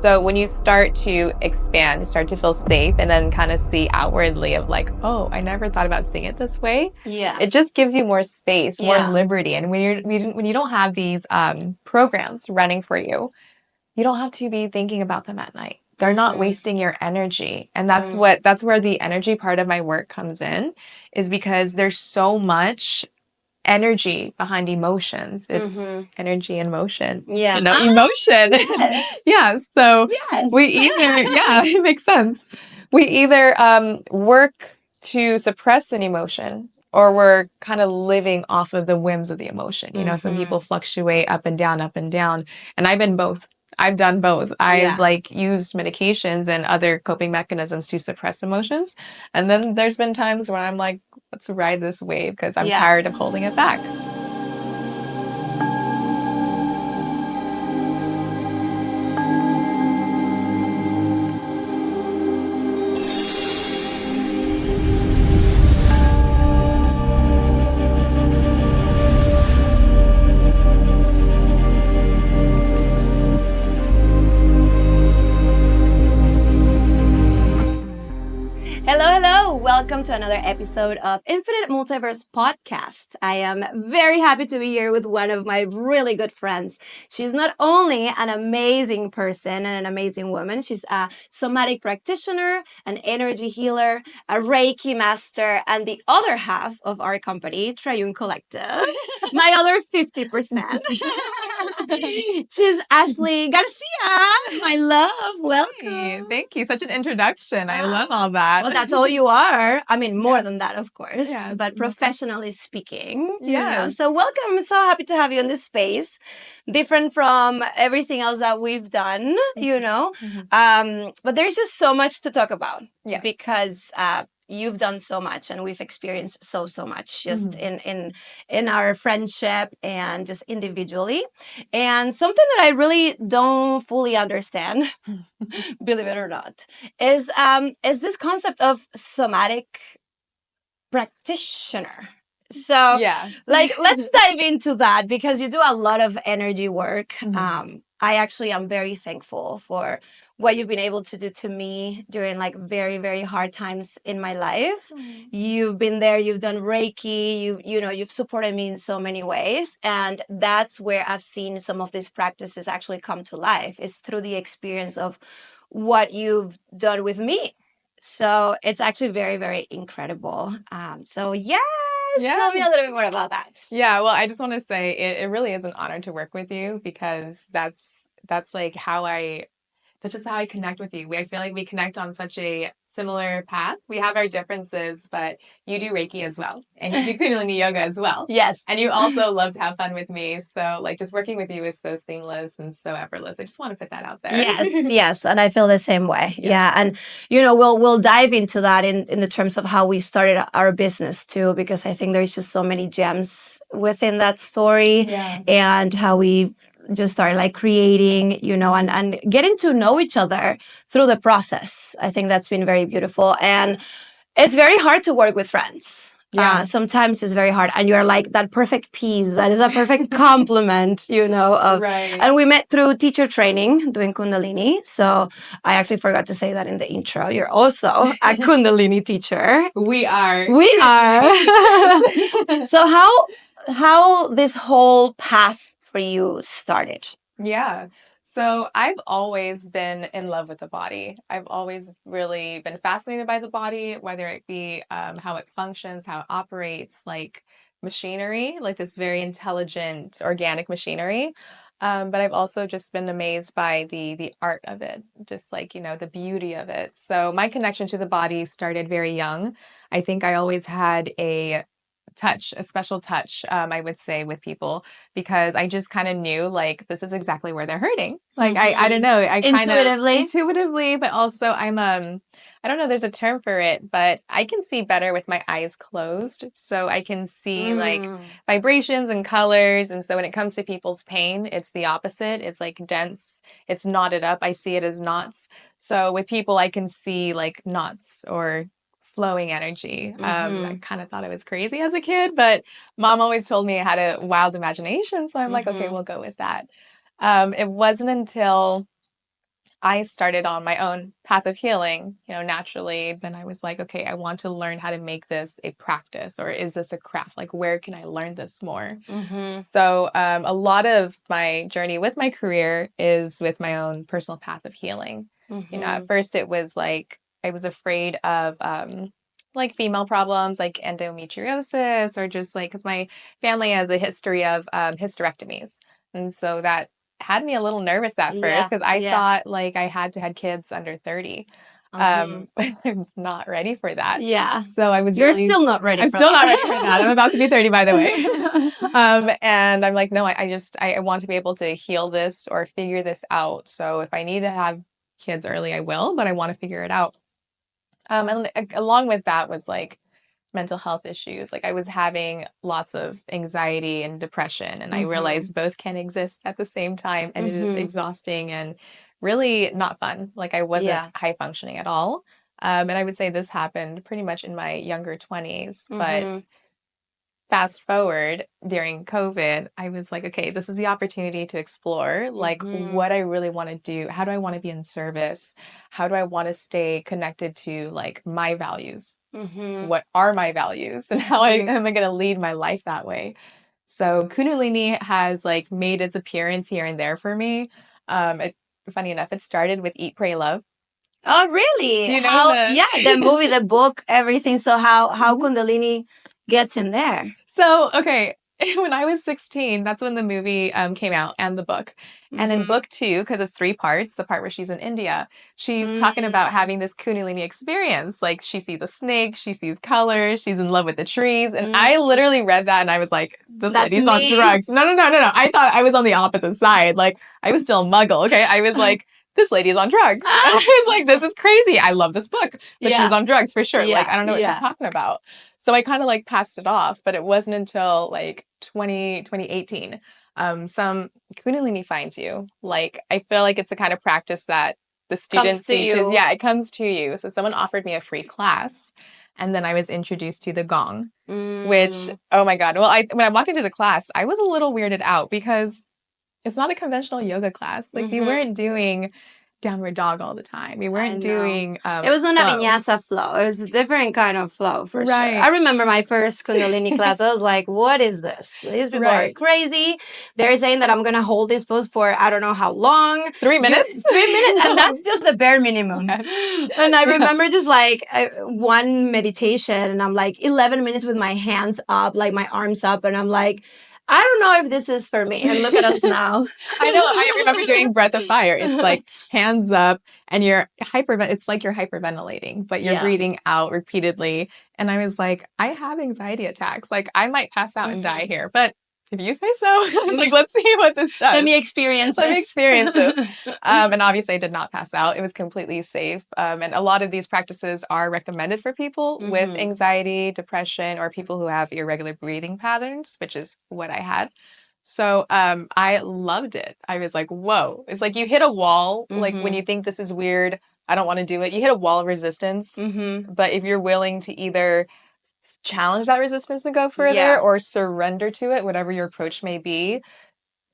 So when you start to expand, you start to feel safe and then kind of see outwardly of like, oh, I never thought about seeing it this way. Yeah. It just gives you more space, more Yeah. liberty. And when you don't have these programs running for you, you don't have to be thinking about them at night. They're not wasting your energy. And that's where the energy part of my work comes in, is because there's so much energy behind emotions. It's energy and motion. Yeah. Emotion. Yes. Yeah. So Yes. we either, yeah, it makes sense. We either work to suppress an emotion, or we're kind of living off of the whims of the emotion. Some people fluctuate up and down, up and down. And I've been both. I've done both. I've used medications and other coping mechanisms to suppress emotions. And then there's been times when I'm like, let's ride this wave because I'm tired of holding it back. Hello. Welcome to another episode of Infinite Multiverse Podcast. I am very happy to be here with one of my really good friends. She's not only an amazing person and an amazing woman, she's a somatic practitioner, an energy healer, a Reiki master, and the other half of our company, Triune Collective, my other 50%. She's Ashley Garcia, my love. Welcome. Hey, thank you. Such an introduction. I love all that. Well, that's all you are. I mean, more than that, of course, Yeah, but professionally speaking. Yes. So welcome. I'm so happy to have you in this space. Different from everything else that we've done, But there's just so much to talk about. Yes. Because you've done so much and we've experienced so much just in our friendship and just individually. And something that I really don't fully understand, believe it or not, is this concept of somatic practitioner. So let's dive into that, because you do a lot of energy work. I actually am very thankful for what you've been able to do to me during like very, very hard times in my life. You've been there, you've done Reiki, you've supported me in so many ways. And that's where I've seen some of these practices actually come to life, is through the experience of what you've done with me. So it's actually very, very incredible. Tell me a little bit more about that. Yeah, well, I just want to say it really is an honor to work with you, because that's like that's just how I connect with you. I feel like we connect on such a similar path. We have our differences, but you do Reiki as well, and you do Kundalini yoga as well. Yes. And you also love to have fun with me. So like just working with you is so seamless and so effortless. I just want to put that out there. Yes. And I feel the same way. Yeah. And, we'll dive into that in the terms of how we started our business too, because I think there's just so many gems within that story, and how we just started like creating, and getting to know each other through the process. I think that's been very beautiful. And it's very hard to work with friends. Sometimes it's very hard, and you're like that perfect piece. That is a perfect complement, And we met through teacher training, doing Kundalini. So I actually forgot to say that in the intro. You're also a Kundalini teacher. We are. So how this whole path for you started? Yeah. So I've always been in love with the body. I've always really been fascinated by the body, whether it be how it functions, how it operates, like machinery, like this very intelligent organic machinery. But I've also just been amazed by the art of it, just like, the beauty of it. So my connection to the body started very young. I think I always had a special touch, I would say, with people, because I just kind of knew like this is exactly where they're hurting. Like I don't know, I kind of intuitively, but also I'm I don't know, there's a term for it, but I can see better with my eyes closed. So I can see like vibrations and colors. And so when it comes to people's pain, it's the opposite. It's like dense, it's knotted up. I see it as knots. So with people, I can see like knots or flowing energy. I kind of thought I was crazy as a kid, but mom always told me I had a wild imagination. So I'm like, okay, we'll go with that. It wasn't until I started on my own path of healing, naturally. Then I was like, okay, I want to learn how to make this a practice, or is this a craft? Like, where can I learn this more? Mm-hmm. So, a lot of my journey with my career is with my own personal path of healing. Mm-hmm. At first it was like I was afraid of like female problems like endometriosis, or just like because my family has a history of hysterectomies. And so that had me a little nervous at first Yeah. because I Yeah. thought like I had to have kids under 30. Mm-hmm. I was not ready for that. Yeah. So I was You're really, still not ready I'm for still not ready for that. I'm about to be 30, by the way. that. And I'm like, no, I want to be able to heal this or figure this out. So if I need to have kids early, I will, but I want to figure it out. And along with that was like mental health issues. Like I was having lots of anxiety and depression, and I Mm-hmm. realized both can exist at the same time, and it is Mm-hmm. exhausting and really not fun. Like I wasn't Yeah. high functioning at all. And I would say this happened pretty much in my younger 20s, but Mm-hmm. fast forward during COVID, I was like, okay, this is the opportunity to explore like Mm-hmm. what I really want to do. How do I want to be in service? How do I want to stay connected to like my values? Mm-hmm. What are my values and how Mm-hmm. am I going to lead my life that way? So Kundalini has like made its appearance here and there for me. Funny enough, it started with Eat, Pray, Love. Oh, really? Do you know How? the? Yeah, the movie, the book, everything. So how Mhm. Kundalini gets in there? So, okay, when I was 16, that's when the movie came out and the book. And in Mm-hmm. book two, because it's three parts, the part where she's in India, she's talking Mm-hmm. about having this Kundalini experience. Like she sees a snake, she sees colors, she's in love with the trees. And I literally read that and I was like, this That's lady's on me. drugs. No, no, no, no, no. I thought I was on the opposite side. Like I was still a muggle. Okay. I was like, this lady is on drugs. And I was like, this is crazy. I love this book, but she's Yeah. on drugs for sure. Like, Yeah. I don't know what she's Yeah. talking about. So I kind of like passed it off, but it wasn't until like 2018. Some Kundalini finds you. Like, I feel like it's the kind of practice that the Comes student to teaches. you. Yeah, it comes to you. So someone offered me a free class, and then I was introduced to the gong, which, Mm. oh my God. Well, when I walked into the class, I was a little weirded out because it's not a conventional yoga class. Like, we Mm-hmm. weren't doing downward dog all the time. We I weren't know. doing It was not a flow. vinyasa flow. It was a different kind of flow for sure. I Right. remember my first Kundalini class. I was like, what is this? These people are Right. crazy. They're saying that I'm going to hold this pose for I don't know how long. 3 minutes? 3 minutes. And that's just the bare minimum. Yes. And I Yeah. remember just like one meditation, and I'm like 11 minutes with my hands up, like my arms up. And I'm like, I don't know if this is for me. And look at us now. I know. I remember doing Breath of Fire. It's like hands up and it's like you're hyperventilating, but you're Yeah. breathing out repeatedly. And I was like, I have anxiety attacks. Like I might pass out and die Mhm. here, but if you say so, I was like, let's see what this Let does. me experience Let me this. experience this. And obviously, I did not pass out. It was completely safe. And a lot of these practices are recommended for people with Mhm. anxiety, depression, or people who have irregular breathing patterns, which is what I had. So I loved it. I was like, whoa. It's like you hit a wall. Like when you Mhm. think this is weird, I don't want to do it. You hit a wall of resistance. Mhm. But if you're willing to either challenge that resistance and go further Yeah. or surrender to it, whatever your approach may be,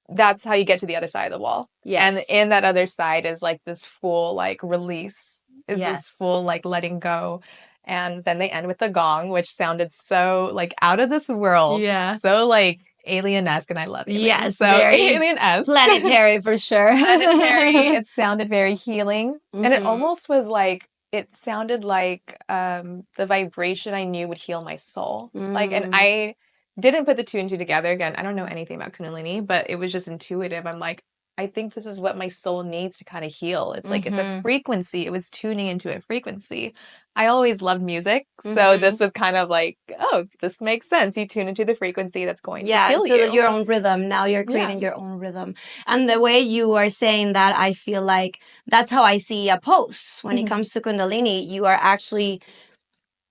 that's how you get to the other side of the wall. And Yes. in that other side is like this full like release, is this Yes. full like letting go. And then they end with the gong, which sounded so like out of this world, Yeah. so like alien-esque, and I love aliens. Yes. So Very alien-esque, planetary for sure. planetary. It sounded very healing. And it Mhm. almost was like it sounded like the vibration I knew would heal my soul. Like and Mm. I didn't put the two and two together. Again, I don't know anything about Kundalini, but it was just intuitive. I'm like, I think this is what my soul needs to kind of heal. It's like it's a Mhm. frequency. It was tuning into a frequency. I always loved music. So Mhm. this was kind of like, oh, this makes sense. You tune into the frequency that's going to Yeah, heal to you. your own rhythm. Now you're Yeah. creating your own rhythm. And the way you are saying that, I feel like that's how I see a pose. When it Mhm. comes to Kundalini, you are actually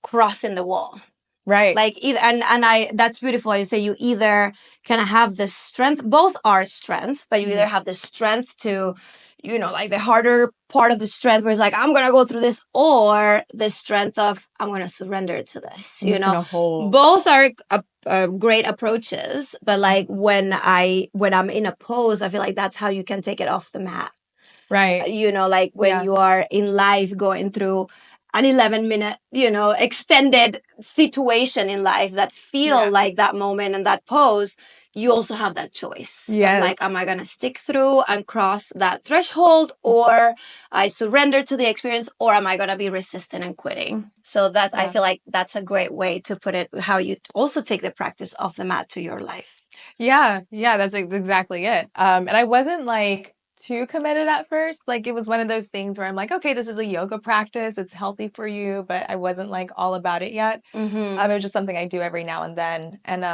crossing the wall. Right. Like either, and I that's beautiful. You say you either kind of have the strength, both are strength, but you either have the strength to, like the harder part of the strength where it's like, I'm gonna go through this, or the strength of I'm gonna surrender to this. I'm just gonna hold. Both are great approaches, but like when I'm in a pose, I feel like that's how you can take it off the mat. Right. Like when Yeah. you are in life going through an 11-minute, extended situation in life that feel Yeah. like that moment and that pose, you also have that choice of like, Yes. am I going to stick through and cross that threshold, or I surrender to the experience, or am I going to be resistant and quitting? So that I Yeah. feel like that's a great way to put it, how you also take the practice of the mat to your life. Yeah, yeah, that's exactly it. And I wasn't like too committed at first. Like it was one of those things where I'm like, okay, this is a yoga practice. It's healthy for you, but I wasn't like all about it yet. Mm-hmm. It was just something I do every now and then. And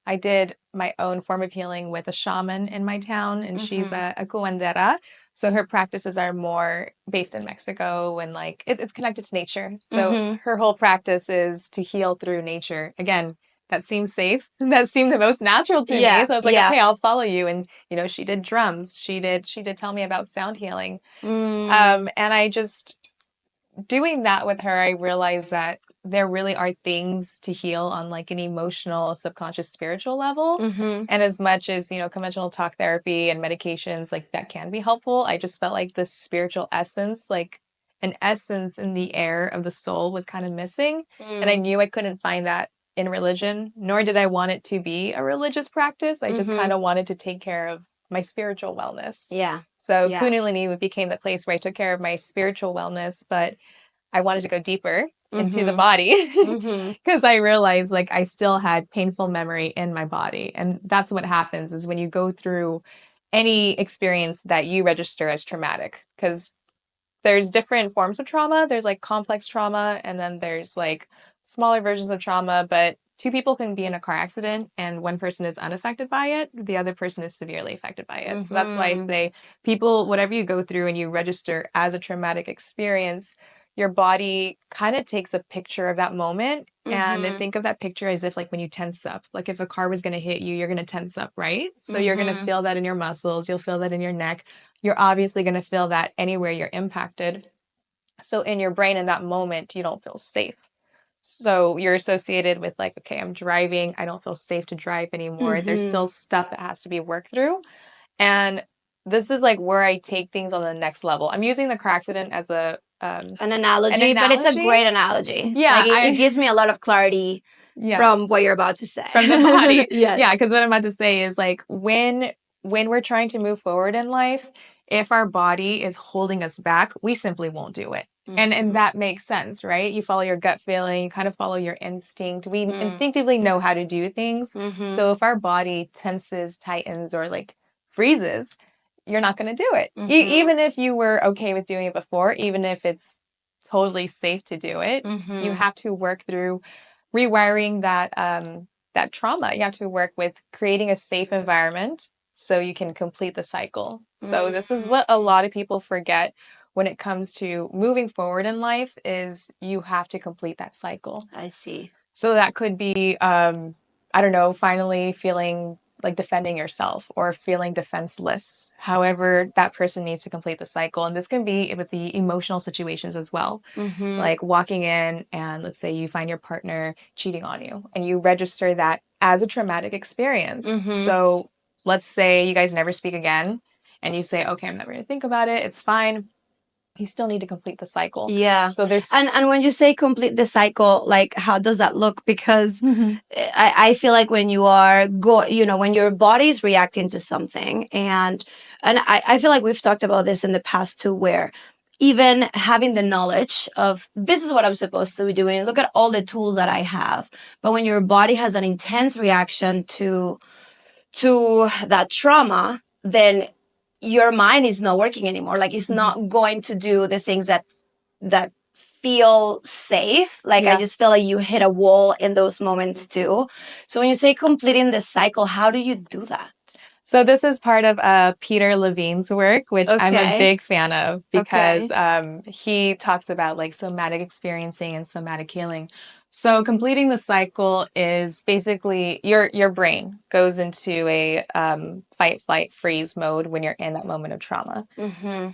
I did my own form of healing with a shaman in my town, and she's Mm-hmm. a curandera. So her practices are more based in Mexico, and like it's connected to nature. So Mm-hmm. her whole practice is to heal through nature. Again, that seems safe. That seemed the most natural to me. Yeah. So I was like, Yeah. okay, I'll follow you. And she did drums. She did tell me about sound healing. Mm. And I just doing that with her, I realized that there really are things to heal on like an emotional, subconscious, spiritual level. Mm-hmm. And as much as, conventional talk therapy and medications, like that can be helpful, I just felt like the spiritual essence, like an essence in the air of the soul was kind of missing. And I Mm. knew I couldn't find that in religion, nor did I want it to be a religious practice. I just kind Mm-hmm. of wanted to take care of my spiritual wellness. Yeah. So Yeah. Kundalini became the place where I took care of my spiritual wellness, but I wanted to go deeper into the Mm-hmm. body Mm-hmm. because I realized like I still had painful memory in my body. And that's what happens is when you go through any experience that you register as traumatic, because there's different forms of trauma. There's like complex trauma, and then there's like smaller versions of trauma. But two people can be in a car accident, and one person is unaffected by it. The other person is severely affected by it. So that's why I Mm-hmm. say people, whatever you go through and you register as a traumatic experience, your body kind of takes a picture of that moment. And Mm-hmm. think of that picture as if, like, when you tense up, like if a car was going to hit you, you're going to tense up, right? So you're going to Mm-hmm. feel that in your muscles, you'll feel that in your neck, you're obviously going to feel that anywhere you're impacted. So in your brain in that moment, you don't feel safe. So you're associated with like, okay, I'm driving. I don't feel safe to drive anymore. There's Mm-hmm. still stuff that has to be worked through. And this is like where I take things on the next level. I'm using the car accident as An an analogy, but it's a analogy. great analogy. Like Yeah, it gives me a lot of clarity yeah. from what you're about to say. From the body. Yes. Yeah, because what I'm about to say is like when we're trying to move forward in life, if our body is holding us back, we simply won't do it. And Mm-hmm. that makes sense, right? You follow your gut feeling, you kind of follow your instinct. We Mm. instinctively know how to do things. Mm-hmm. So if our body tenses, tightens, or like freezes, you're not going to do it. Mm-hmm. Even if you were okay with doing it before, even if it's totally safe to do it, you Mm-hmm. have to work through rewiring that trauma. You have to work with creating a safe environment so you can complete the cycle. So this is what a Mm-hmm. lot of people forget when it comes to moving forward in life is you have to complete that cycle. I see. So that could be, I don't know, finally feeling like defending yourself or feeling defenseless. However, that person needs to complete the cycle. And this can be with the emotional situations as well. Mm-hmm. Like walking in and let's say you find your partner cheating on you and you register that as a traumatic experience. Mm-hmm. So let's say you guys never speak again and you say, okay, I'm never going to think about it. It's fine. You still need to complete the cycle. Yeah. So there's And when you say complete the cycle, like how does that look? Because I feel like when you are when your body's reacting to something, and I feel like we've talked about this in the past too, where even having the knowledge of this is what I'm supposed to be doing, look at all the tools that I have. But when your body has an intense reaction to that trauma, then your mind is not working anymore. Like it's not going to do the things that feel safe. Like I yeah. just feel like you hit a wall in those moments too. So when you say completing the cycle, how do you do that? So this is part of Peter Levine's work, which I'm a Okay. big fan of because Okay. he talks about like somatic experiencing and somatic healing. So completing the cycle is basically your brain goes into a fight, flight, freeze mode when you're in that moment of trauma, Mm-hmm.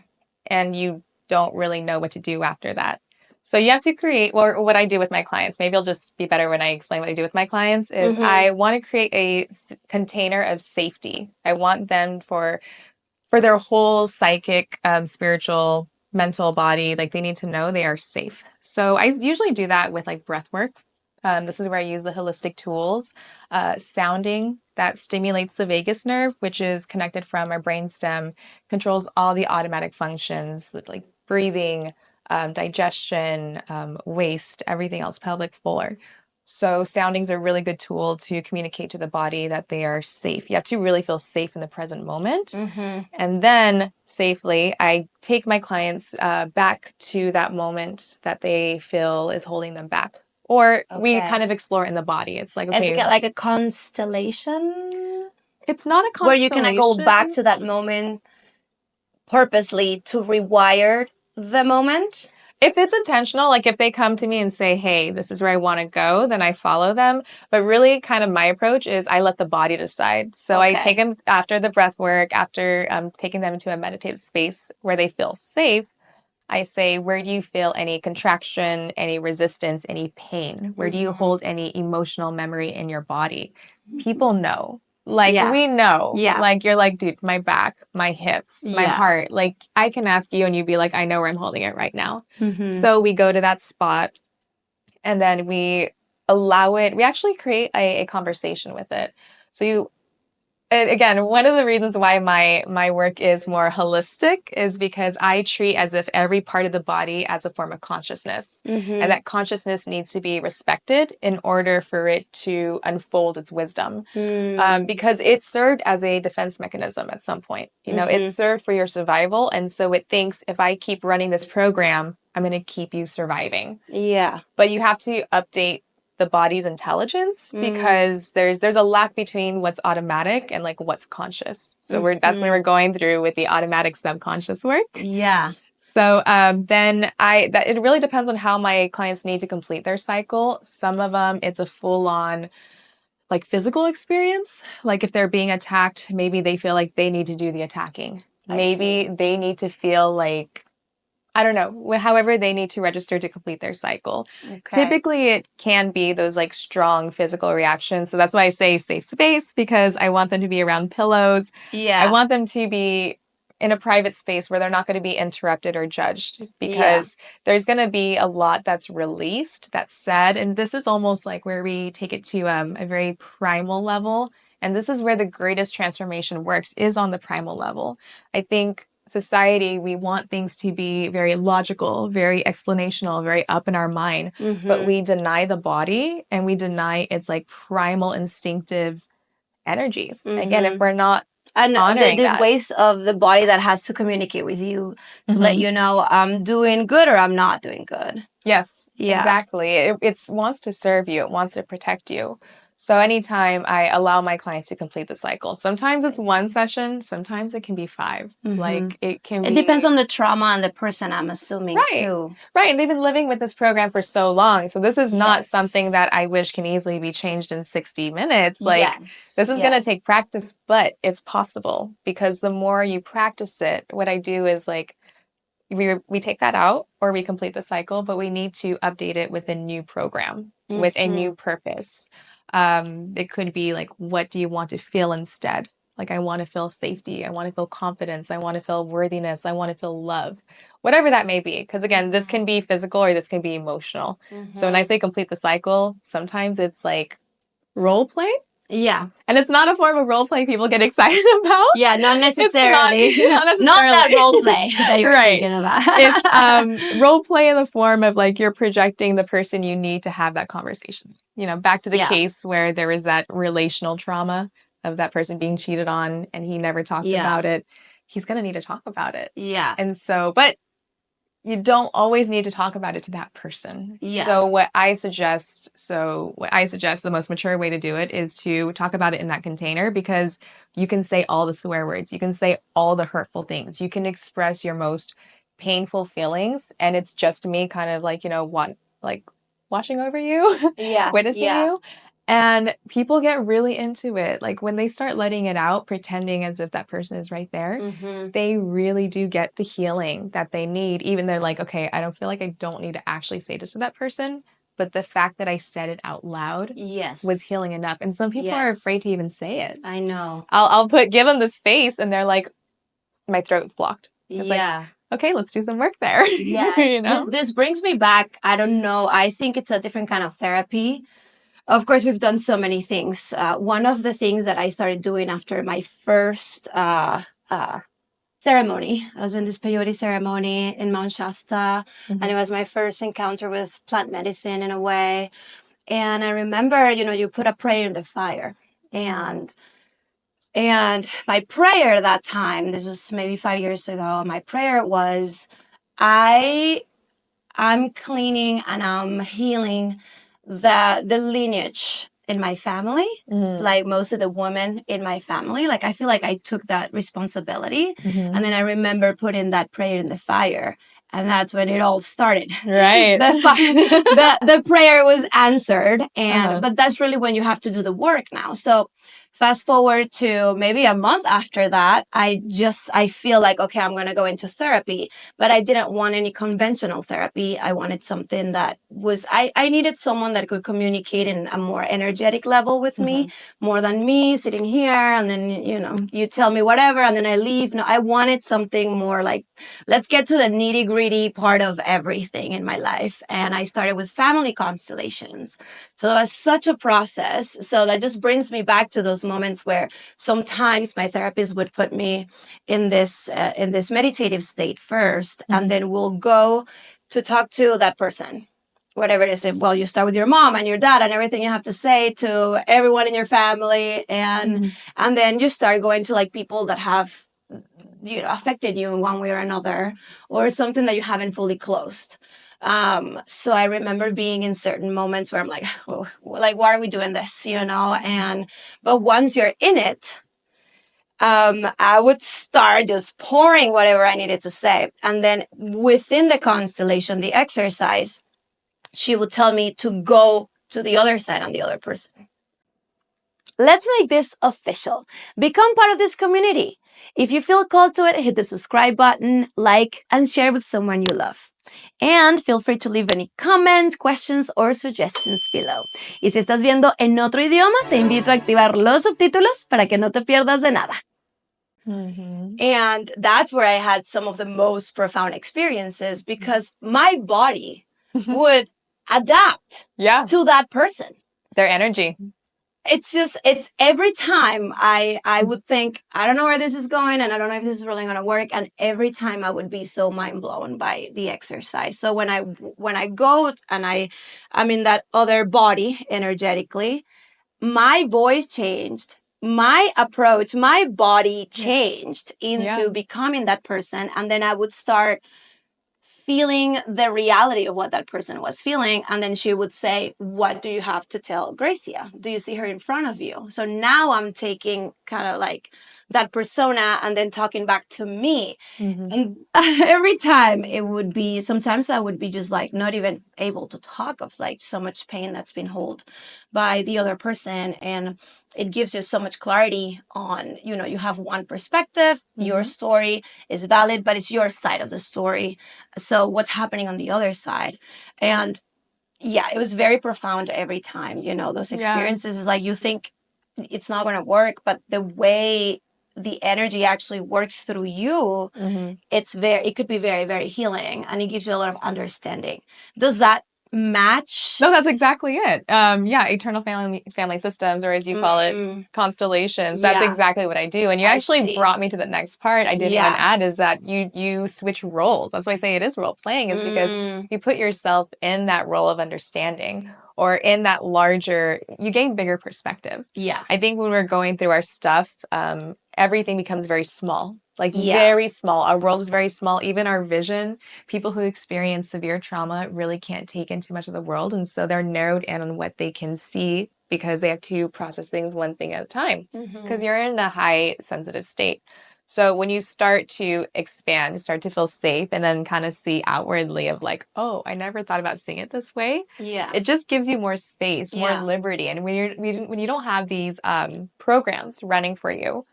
and you don't really know what to do after that. So you have to create, or what I do with my clients, maybe it'll just be better when I explain what I do with my clients, is Mm-hmm. I want to create a container of safety. I want them for for their whole psychic, spiritual, mental body, like they need to know they are safe. So I usually do that with like breath work. This is where I use the holistic tools, sounding that stimulates the vagus nerve, which is connected from our brainstem, controls all the automatic functions like breathing, digestion, waste, everything else, pelvic floor. So soundings are a really good tool to communicate to the body that they are safe. You have to really feel safe in the present moment. Mm-hmm. And then safely, I take my clients back to that moment that they feel is holding them back. Or we Okay. kind of explore in the body. It's like, Is it okay, like a constellation it's not a where you can go back constellation. to that moment purposely to rewire the moment? If it's intentional, like if they come to me and say, hey, this is where I want to go, then I follow them. But really, kind of my approach is I let the body decide. So I take Okay. them after the breath work, after taking them into a meditative space where they feel safe. I say, where do you feel any contraction, any resistance, any pain? Where do you Mm-hmm. hold any emotional memory in your body? People know. Like, Yeah. we know. Yeah. Like, you're like, dude, my back, my hips, my Yeah. heart. Like, I can ask you and you'd be like, I know where I'm holding it right now. Mm-hmm. So we go to that spot and then we allow it. We actually create a conversation with it. So you and again, one of the reasons why my work is more holistic is because I treat as if every part of the body as a form of consciousness. And Mm-hmm. that consciousness needs to be respected in order for it to unfold its wisdom. Because it served as a defense mechanism at some point. You know, it Mm-hmm. served for your survival. And so it thinks if I keep running this program, I'm going to keep you surviving. Yeah. But you have to update the body's intelligence Mm. because there's a lack between what's automatic and like what's conscious. So that's what Mm-hmm. we're going through with the automatic subconscious work. Yeah. So then it really depends on how my clients need to complete their cycle. Some of them it's a full on like physical experience. Like if they're being attacked, maybe they feel like they need to do the attacking. I see. Maybe they need to feel like I don't know, however they need to register to complete their cycle. Okay. Typically, it can be those like strong physical reactions. So that's why I say safe space because I want them to be around pillows. I Yeah. want them to be in a private space where they're not going to be interrupted or judged Yeah. because there's going to be a lot that's released, that's said. And this is almost like where we take it to a very primal level. And this is where the greatest transformation works is on the primal level. I think society, we want things to be very logical, very explanational, very up in our mind, but Mm-hmm. we deny the body and we deny its like primal instinctive energies. Again, if Mm-hmm. we're not And honoring these that. ways of the body that has to communicate with you to let Mhm. you know I'm doing good or I'm not doing good. Yes, Yeah. exactly. It wants to serve you, it wants to protect you. So anytime I allow my clients to complete the cycle, sometimes I it's one see. session, sometimes it can be five. Mm-hmm. Like it can It depends be on the trauma and the person, I'm assuming, right. too. Right. And they've been living with this program for so long. So this is not something Yes. that I wish can easily be changed in 60 minutes. Like Yes. this is going to take Yes. practice, but it's possible because the more you practice it, what I do is like we take that out or we complete the cycle, but we need to update it with a new program, with a Mm-hmm. new purpose. It could be like, what do you want to feel instead? Like, I want to feel safety. I want to feel confidence. I want to feel worthiness. I want to feel love, whatever that may be. Because again, this can be physical or this can be emotional. So when I Mm-hmm. say complete the cycle, sometimes it's like role play. Yeah. And it's not a form of role play people get excited about. Yeah, not It's not necessarily. not Not that necessarily role play that you're right. thinking about. It's role play in the form of like you're projecting the person you need to have that conversation. You know, back to the Yeah. case where there was that relational trauma of that person being cheated on and he never talked Yeah. about it. He's gonna need to talk about it. Yeah. And so, but you don't always need to talk about it to that person. Yeah. So what I suggest the most mature way to do it is to talk about it in that container because you can say all the swear words, you can say all the hurtful things, you can express your most painful feelings, and it's just me kind of like, like watching over you, Yeah. witnessing Yeah. you. And people get really into it. Like when they start letting it out, pretending as if that person is right there, Mm-hmm. they really do get the healing that they need. Even they're like, okay, I don't feel like I don't need to actually say this to that person. But the fact that I said it out loud was Yes. healing enough. And some people are afraid Yes. to even say it. I know. I'll give them the space and they're like, my throat was blocked. It's like, Yeah. okay, let's do some work there. Yes. know? This brings me back. I don't know. I think it's a different kind of therapy. Of course, we've done so many things. One of the things that I started doing after my first ceremony, I was in this peyote ceremony in Mount Shasta, and it was my first encounter with plant medicine in a way. And I remember, you put a prayer in the fire, and my prayer that time, this was maybe 5 years ago, my prayer was, I'm cleaning and I'm healing the lineage in my family, like most of the women in my family. Like I feel like I took that responsibility, and then I remember putting that prayer in the fire, and that's when it all started. Right. The prayer was answered, and but that's really when you have to do the work now. So fast forward to maybe a month after that, I feel like, okay, I'm going to go into therapy, but I didn't want any conventional therapy. I wanted something that was, I needed someone that could communicate in a more energetic level with me, more than me sitting here and then, you tell me whatever and then I leave. No, I wanted something more like, let's get to the nitty gritty part of everything in my life. And I started with family constellations. So it was such a process. So that just brings me back to those moments where sometimes my therapist would put me in this meditative state first, and then we'll go to talk to that person, whatever it is. Well, you start with your mom and your dad and everything you have to say to everyone in your family, and then you start going to like people that have affected you in one way or another, or something that you haven't fully closed. So I remember being in certain moments where I'm like, oh, like, why are we doing this? But once you're in it, I would start just pouring whatever I needed to say. And then within the constellation, the exercise, she would tell me to go to the other side on the other person. Let's make this official. Become part of this community. If you feel called to it, hit the subscribe button, like, and share with someone you love. And feel free to leave any comments, questions, or suggestions below. Y si estás viendo en otro idioma, te invito a activar los subtítulos para que no te pierdas de nada. And that's where I had some of the most profound experiences, because my body would adapt to that person. Their energy. It's every time I would think, I don't know where this is going and I don't know if this is really going to work. And every time I would be so mind blown by the exercise. So when I go and I'm in that other body energetically, my voice changed, my approach, my body changed into becoming that person. And then I would start feeling the reality of what that person was feeling. And then she would say, what do you have to tell Gracia? Do you see her in front of you? So now I'm taking kind of like that persona and then talking back to me. And every time it would be, sometimes I would be just like not even able to talk of like so much pain that's been held by the other person. And it gives you so much clarity on, you have one perspective, your story is valid, but it's your side of the story. So what's happening on the other side? And yeah, it was very profound every time, those experiences is like, you think it's not going to work, but the way the energy actually works through you, it could be very, very healing, and it gives you a lot of understanding. Does that match? No, that's exactly it. Eternal family systems, or as you call it, constellations. That's exactly what I do. And you actually brought me to the next part I didn't even add, is that you switch roles. That's why I say it is role playing, is because you put yourself in that role of understanding, or in that larger, you gain bigger perspective. Yeah. I think when we're going through our stuff, everything becomes very small. Very small. Our world is very small. Even our vision, people who experience severe trauma really can't take in too much of the world. And so they're narrowed in on what they can see, because they have to process things one thing at a time, because you're in a high sensitive state. So when you start to expand, you start to feel safe, and then kind of see outwardly of like, oh, I never thought about seeing it this way. Yeah. It just gives you more space, more liberty. And when you don't have these programs running for you,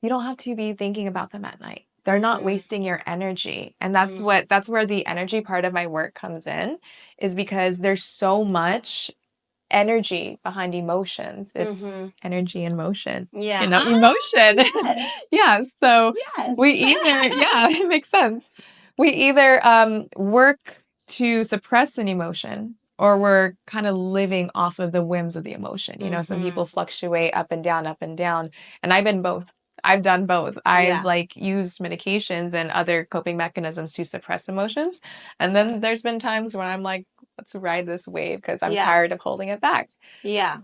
you don't have to be thinking about them at night. They're not wasting your energy. And that's where the energy part of my work comes in, is because there's so much energy behind emotions. It's energy and motion. Yeah. Emotion. Yes. Yeah. So Yes. we either, yeah, it makes sense. We either work to suppress an emotion, or we're kind of living off of the whims of the emotion. Some people fluctuate up and down, up and down. And I've been both. I've done both. I've used medications and other coping mechanisms to suppress emotions. And then there's been times when I'm like, let's ride this wave because I'm tired of holding it back. Yeah.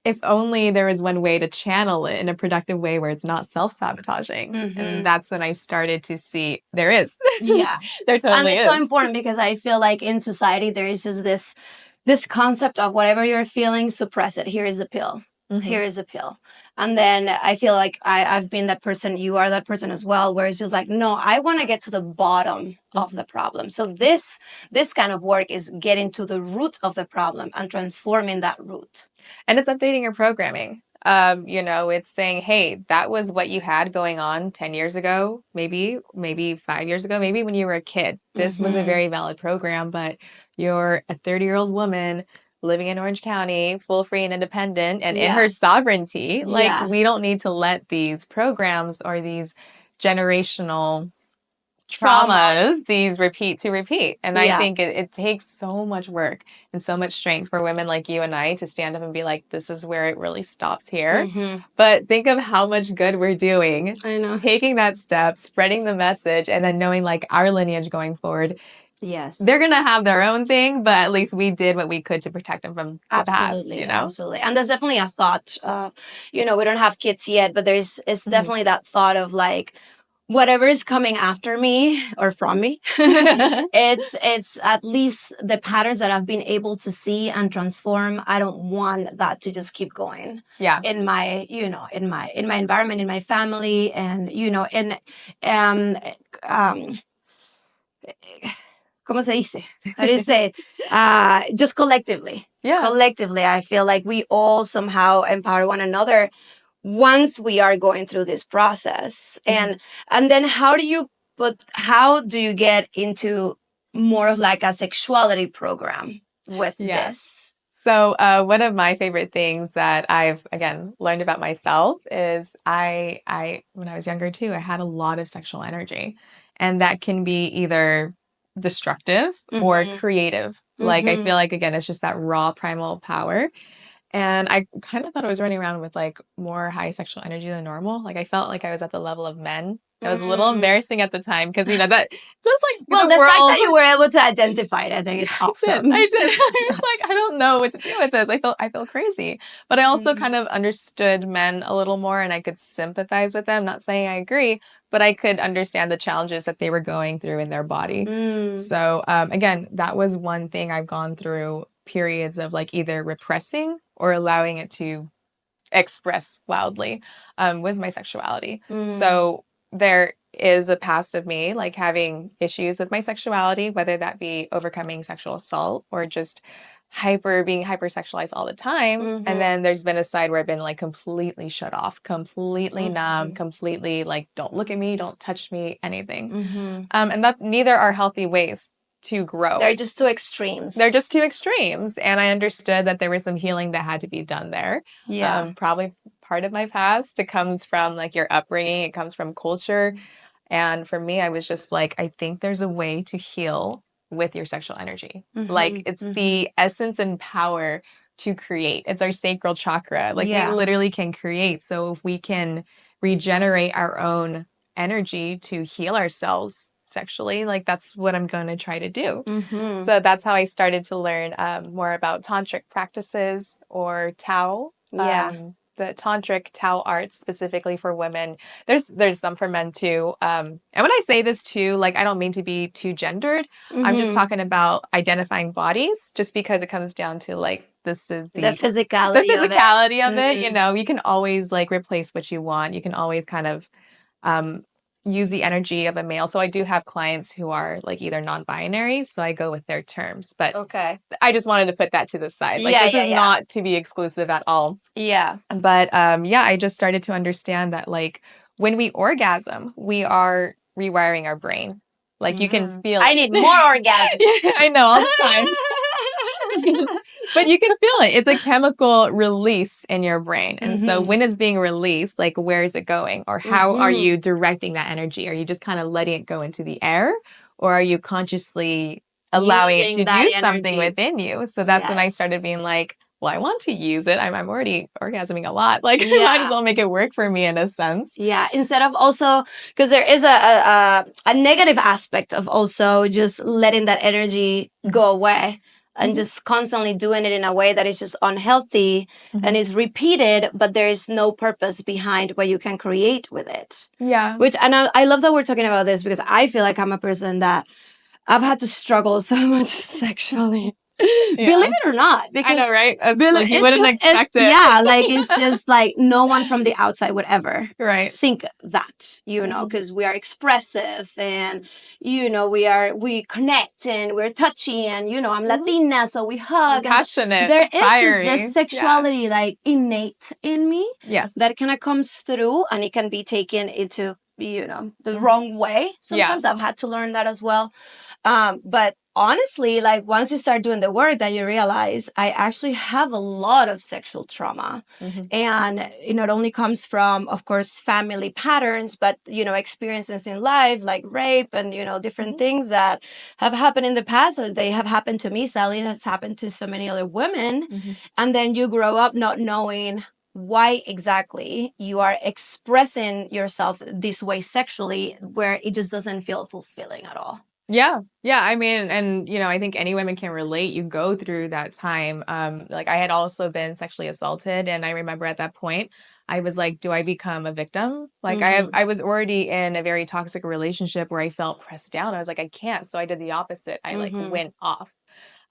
If only there was one way to channel it in a productive way where it's not self-sabotaging. And that's when I started to see there is. Yeah. There totally is. And it's so important because I feel like in society there is just this concept of whatever you're feeling, suppress it. Here is a pill. Here is a pill. And then I feel like I've been that person, you are that person as well, where it's just like, no, I want to get to the bottom of the problem. So this kind of work is getting to the root of the problem and transforming that root. And it's updating your programming. It's saying, hey, that was what you had going on 10 years ago, maybe 5 years ago, maybe when you were a kid. This was a very valid program, but you're a 30-year-old woman living in Orange County, full, free, and independent, and in her sovereignty. Like, we don't need to let these programs or these generational traumas, these repeat. And I think it takes so much work and so much strength for women like you and I to stand up and be like, this is where it really stops here. But think of how much good we're doing. I know. Taking that step, spreading the message, and then knowing like our lineage going forward. Yes. They're going to have their own thing, but at least we did what we could to protect them from the past, Absolutely. And there's definitely a thought, we don't have kids yet, but it's definitely that thought of like, whatever is coming after me or from me, it's at least the patterns that I've been able to see and transform. I don't want that to just keep going. Yeah. In my, in my environment, in my family, and ¿cómo se dice? How do you say it? Just collectively. Yeah. Collectively, I feel like we all somehow empower one another once we are going through this process. And then how do you get into more of like a sexuality program with this? So one of my favorite things that I've, again, learned about myself is I when I was younger too, I had a lot of sexual energy, and that can be either destructive or creative. Like, I feel like, again, it's just that raw primal power. And I kind of thought I was running around with like more high sexual energy than normal. Like, I felt like I was at the level of men. It was a little embarrassing at the time because, that just like the fact that you were able to identify it, I think it's awesome. I did. I was like, I don't know what to do with this. I feel crazy. But I also kind of understood men a little more, and I could sympathize with them. Not saying I agree, but I could understand the challenges that they were going through in their body. So again, that was one thing I've gone through periods of like either repressing or allowing it to express wildly, was my sexuality. So there is a past of me like having issues with my sexuality, whether that be overcoming sexual assault or just being hypersexualized all the time. And then there's been a side where I've been like completely shut off, completely numb, completely like, don't look at me, don't touch me, anything. And that's neither are healthy ways to grow. They're just two extremes. And I understood that there was some healing that had to be done there. Probably part of my past. It comes from like your upbringing. It comes from culture. And for me, I was just like, I think there's a way to heal with your sexual energy. Like, it's the essence and power to create. It's our sacral chakra. Like, we literally can create. So if we can regenerate our own energy to heal ourselves sexually, like, that's what I'm going to try to do. So that's how I started to learn more about tantric practices or Tao. The tantric Tao arts specifically for women. There's some for men too. And when I say this too, like, I don't mean to be too gendered. I'm just talking about identifying bodies, just because it comes down to like, this is the physicality of it. You can always like replace what you want. You can always kind of use the energy of a male. So I do have clients who are like either non-binary, so I go with their terms. But I just wanted to put that to the side. Like, this is not to be exclusive at all. But I just started to understand that like when we orgasm, we are rewiring our brain. Like, you can feel I need more orgasms. I know, all the time. But you can feel it. It's a chemical release in your brain. And so Mm-hmm. when it's being released, like where is it going? Or how are Mm-hmm. you directing that energy? Are you just kind of letting it go into the air? Or are you consciously allowing it to Using that do something energy. within you? So that's when I started Yes. being like, well, I want to use it. I'm already orgasming a lot. Like, I might as Yeah. well make it work for me in a sense. Yeah, instead of also, because there is a negative aspect of also just letting that energy go away and Mhm. just constantly doing it in a way that is just unhealthy and Mhm. is repeated, but there is no purpose behind what you can create with it. Yeah. Which, and I love that we're talking about this because I feel like I'm a person that I've had to struggle so much sexually. Believe Yeah. it or not, I know, because right? It's like you it's wouldn't just it's expect it. yeah, like it's just like no one from the outside would ever Right. think that, Mhm. because we are expressive and we connect and we're touchy and I'm Mhm. Latina, so we hug and Passionate, there is just this fiery. Yeah. sexuality like innate in me Yes. that kind of comes through and it can be taken into the Mhm. wrong way. Yeah. Sometimes I've had to learn that as well. But honestly, like once you start doing the work, then you realize I actually have a lot of sexual trauma. Mhm. And it not only comes from, of course, family patterns, but, experiences in life like rape and, different Mhm. things that have happened in the past. They have happened to me, Sally, and has happened to so many other women. Mhm. And then you grow up not knowing why exactly you are expressing yourself this way sexually, where it just doesn't feel fulfilling at all. Yeah. Yeah. I mean, and I think any women can relate. You go through that time. Like I had also been sexually assaulted, and I remember at that point, I was like, do I become a victim? Like Mm-hmm. I was already in a very toxic relationship where I felt pressed down. I was like, I can't. So I did the opposite. I like Mm-hmm. went off.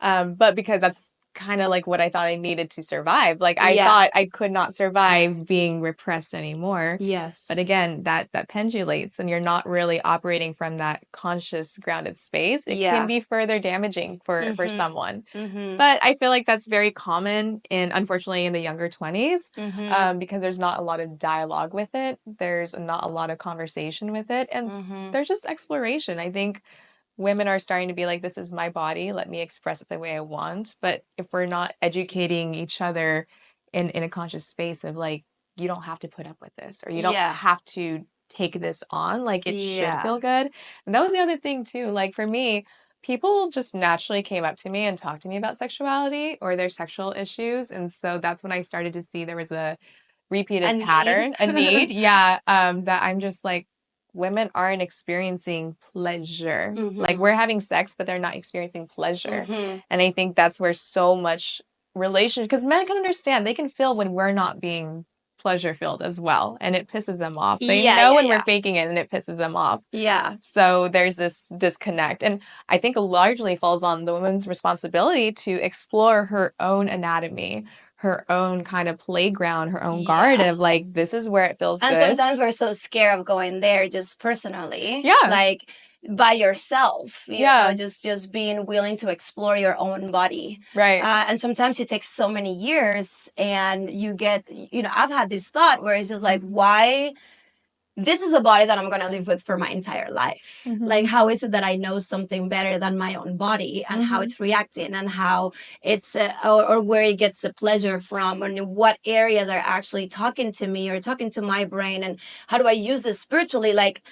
But because that's kind of like what I thought I needed to survive. Like I Yeah. thought I could not survive being repressed anymore. But Yes. again, that pendulates and you're not really operating from that conscious grounded space. It can Yeah. be further damaging for Mm-hmm. someone. Mm-hmm. But I feel like that's very common unfortunately in the younger 20s, Mm-hmm. because there's not a lot of dialogue with it. There's not a lot of conversation with it. And Mm-hmm. there's just exploration. I think women are starting to be like, this is my body, let me express it the way I want. But if we're not educating each other in a conscious space of like, you don't have to put up with this or you don't Yeah. have to take this on, like it should Yeah. feel good. And that was the other thing too. Like for me, people just naturally came up to me and talked to me about sexuality or their sexual issues. And so that's when I started to see there was a A repeated need. pattern, a need. Yeah. That I'm just like, women aren't experiencing pleasure. Like Mm-hmm. we're having sex, but they're not experiencing pleasure. Mm-hmm. And I think that's where so much relation, because men can understand, they can feel when we're not being pleasure filled as well. And it pisses them off. They Yeah. know Yeah. when we're Yeah. faking it and it pisses them off. Yeah. So there's this disconnect. And I think it largely falls on the woman's responsibility to explore her own anatomy, her own kind of playground, her own garden Yeah. of like, this is where it feels And good. sometimes we're so scared of going there just personally, Yeah. like by yourself, Yeah. just being willing to explore your own body. Right. And sometimes it takes so many years, and you get, I've had this thought where it's just like, Mhm. why? This is the body that I'm going to live with for my entire life. Like, Mhm. how is it that I know something better than my own body and how Mhm. it's reacting and how it's, or where it gets the pleasure from and what areas are actually talking to me or talking to my brain and how do I use this spiritually? Like,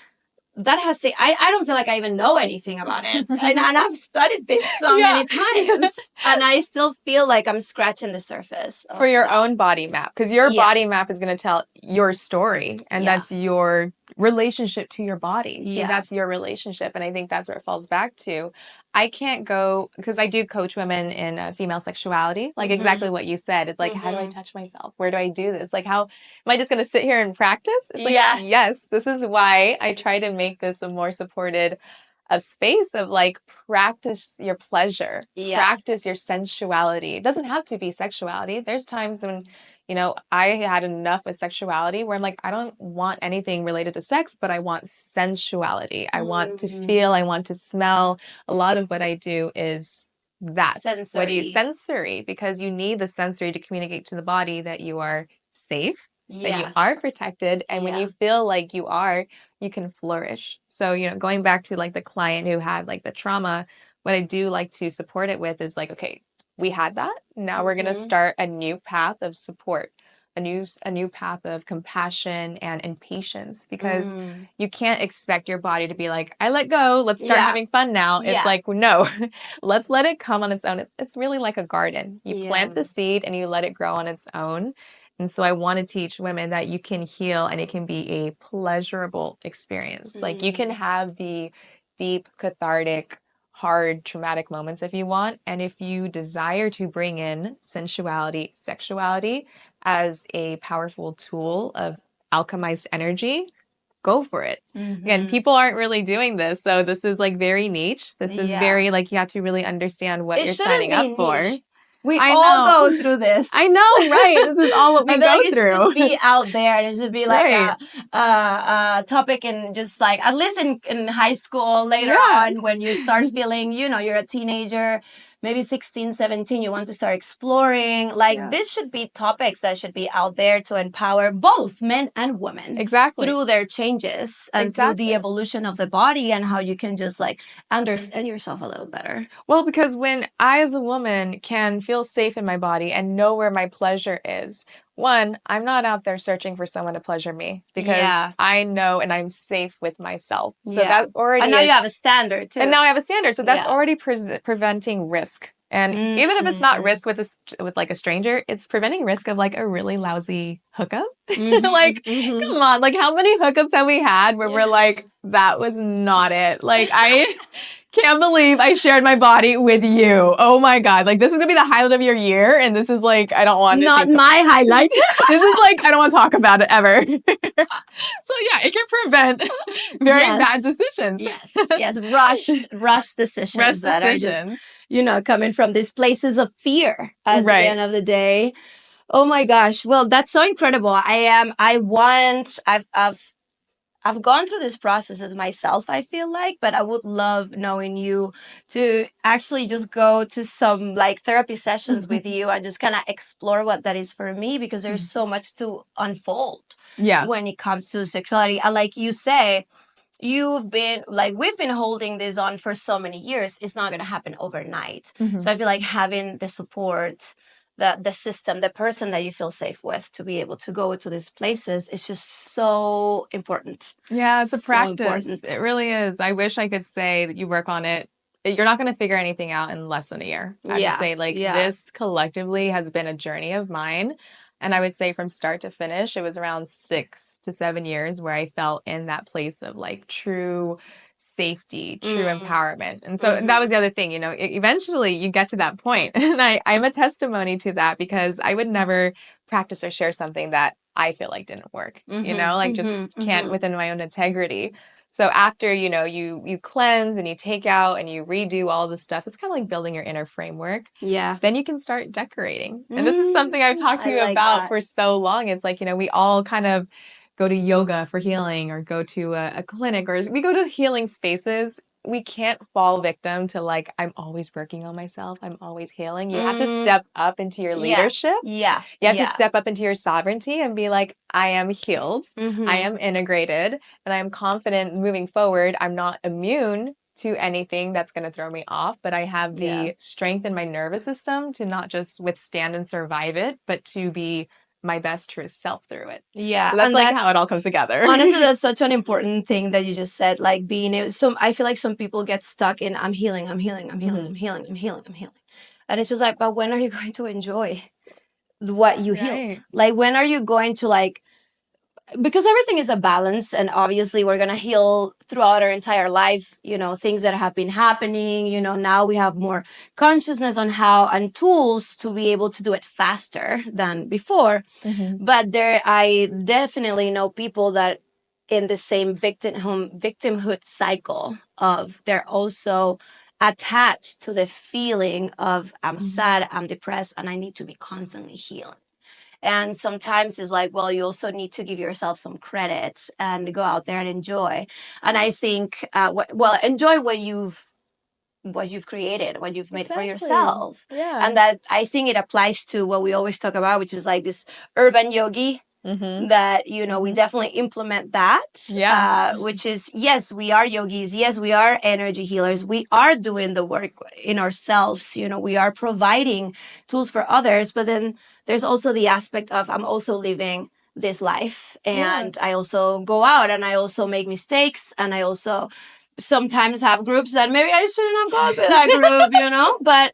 that has to, I don't feel like I even know anything about it. And I've studied this so Yeah. many times and I still feel like I'm scratching the surface For of your that. own body map, because your Yeah. body map is going to tell your story, and Yeah. that's your relationship to your body. See, Yeah. that's your relationship, and I think that's where it falls back to. I can't go because I do coach women in female sexuality, like Mm-hmm. exactly what you said. It's like, how do I Mm-hmm. touch myself? Where do I do this? Like, how am I just going to sit here and practice? It's like, Yeah. yes, this is why I try to make this a more supported a space of like practice your pleasure, Yeah. practice your sensuality. It doesn't have to be sexuality. There's times when, I had enough with sexuality where I'm like, I don't want anything related to sex, but I want sensuality. I want to Mm. feel, I want to smell. A lot of what I do is that. What do you Sensory. sensory? Because you need the sensory to communicate to the body that you are safe, that you Yeah. are protected. And when Yeah. you feel like you are, you can flourish. So, going back to like the client who had like the trauma, what I do like to support it with is like, okay, we had that. Now we're going to start a new path of support, a new path of compassion and patience, because you can't expect your body to be like, I let go, let's start having fun now. It's like, no, let's let it come on its own. It's really like a garden. You plant the seed and you let it grow on its own. And so I want to teach women that you can heal and it can be a pleasurable experience. Like you can have the deep, cathartic, hard, traumatic moments if you want. And if you desire to bring in sensuality, sexuality as a powerful tool of alchemized energy, go for it. Again, people aren't really doing this. So this is like very niche. This is very like you have to really understand what you're signing up for. We all go through this. I know, right? This is all what we go it through. It should just be out there, and it should be like a topic in just like at least in high school later on when you start feeling, you're a teenager, maybe 16, 17, you want to start exploring. Like this should be topics that should be out there to empower both men and women through their changes and through the evolution of the body and how you can just like understand yourself a little better. Well, because when I as a woman can feel safe in my body and know where my pleasure is, one, I'm not out there searching for someone to pleasure me because I know and I'm safe with myself. So that already and now you have a standard too. And now I have a standard. So that's already preventing risk. And even if it's not risk with like a stranger, it's preventing risk of like a really lousy hookup. Like, come on, like how many hookups have we had where we're like, that was not it. Like I can't believe I shared my body with you. Oh my God. Like this is gonna be the highlight of your year. And this is like, I don't want to Not my highlight. This is like, I don't want to talk about it ever. So yeah, it can prevent very bad decisions. Yes. Rushed decisions that are just, coming from these places of fear at the end of the day. Oh my gosh. Well, that's so incredible. I've gone through these processes myself, I feel like, but I would love knowing you to actually just go to some like therapy sessions with you and just kind of explore what that is for me, because there's so much to unfold when it comes to sexuality. And like you say, we've been holding this on for so many years. It's not going to happen overnight. So I feel like having the support, the system, the person that you feel safe with to be able to go to these places is just so important. Yeah, it's a practice. It really is. I wish I could say that you work on it. You're not going to figure anything out in less than a year. I would say this collectively has been a journey of mine. And I would say from start to finish, it was around 6 to 7 years where I felt in that place of like true safety, true empowerment. And so that was the other thing, eventually you get to that point. And I'm a testimony to that, because I would never practice or share something that I feel like didn't work, just can't within my own integrity. So after, you cleanse and you take out and you redo all this stuff, it's kind of like building your inner framework. Then you can start decorating. And this is something I've talked to you about for so long. It's like, we all kind of go to yoga for healing or go to a clinic, or we go to healing spaces. We can't fall victim to like, I'm always working on myself, I'm always healing. You have to step up into your leadership. You have to step up into your sovereignty and be like, I am healed, I am integrated, and I'm confident moving forward. I'm not immune to anything that's going to throw me off, but I have the strength in my nervous system to not just withstand and survive it, but to be my best true self through it. So that's like how it all comes together. Honestly, that's such an important thing that you just said, like being able, I feel like some people get stuck in I'm healing. And it's just like, but when are you going to enjoy what you healed? Like, when are you going to like, because everything is a balance, and obviously we're going to heal throughout our entire life, things that have been happening, now we have more consciousness on how and tools to be able to do it faster than before. But I definitely know people that in the same victimhood cycle of they're also attached to the feeling of I'm sad, I'm depressed, and I need to be constantly healing. And sometimes it's like, well, you also need to give yourself some credit and go out there and enjoy. And I think, enjoy what you've created, what you've made for yourself. And that I think it applies to what we always talk about, which is like this urban yogi that, we definitely implement that, Yeah. which is, yes, we are yogis. Yes, we are energy healers. We are doing the work in ourselves. We are providing tools for others. But then there's also the aspect of I'm also living this life, and I also go out and I also make mistakes, and I also sometimes have groups that maybe I shouldn't have gone with that group, but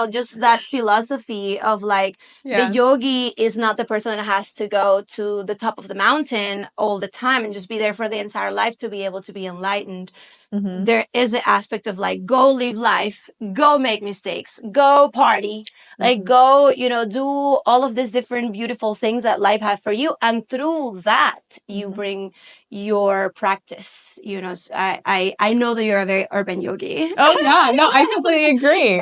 just that philosophy of like the yogi is not the person that has to go to the top of the mountain all the time and just be there for the entire life to be able to be enlightened. There is an aspect of like, go live life, go make mistakes, go party, like go, do all of these different beautiful things that life has for you. And through that, you bring your practice. I know that you're a very urban yogi. Oh yeah, no, I completely agree.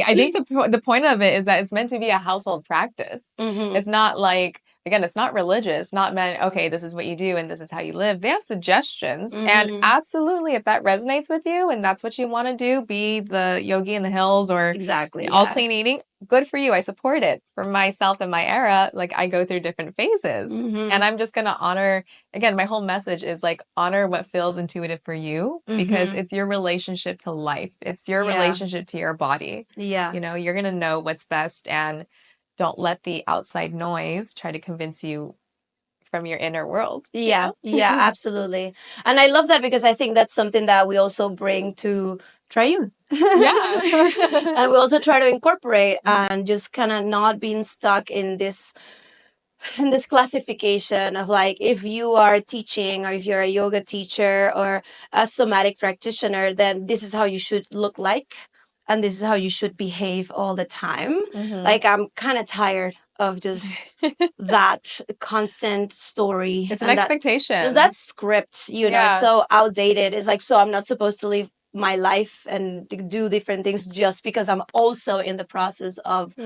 I think the point of it is that it's meant to be a household practice. It's not like, again, it's not religious, not meant, okay, this is what you do and this is how you live. They have suggestions. And absolutely, if that resonates with you and that's what you want to do, be the yogi in the hills or Exactly. all clean eating, good for you. I support it. For myself and my era, like I go through different phases. And I'm just going to honor, again, my whole message is like honor what feels intuitive for you because it's your relationship to life. It's your relationship to your body. Yeah. You're going to know what's best, and don't let the outside noise try to convince you from your inner world. Yeah, absolutely. And I love that because I think that's something that we also bring to Triune. Yeah. And we also try to incorporate and just kind of not being stuck in this classification of like, if you are teaching or if you're a yoga teacher or a somatic practitioner, then this is how you should look like and this is how you should behave all the time. Like, I'm kind of tired of just that constant story. It's an and expectation. just that script, it's so outdated. It's like, so I'm not supposed to live my life and do different things just because I'm also in the process of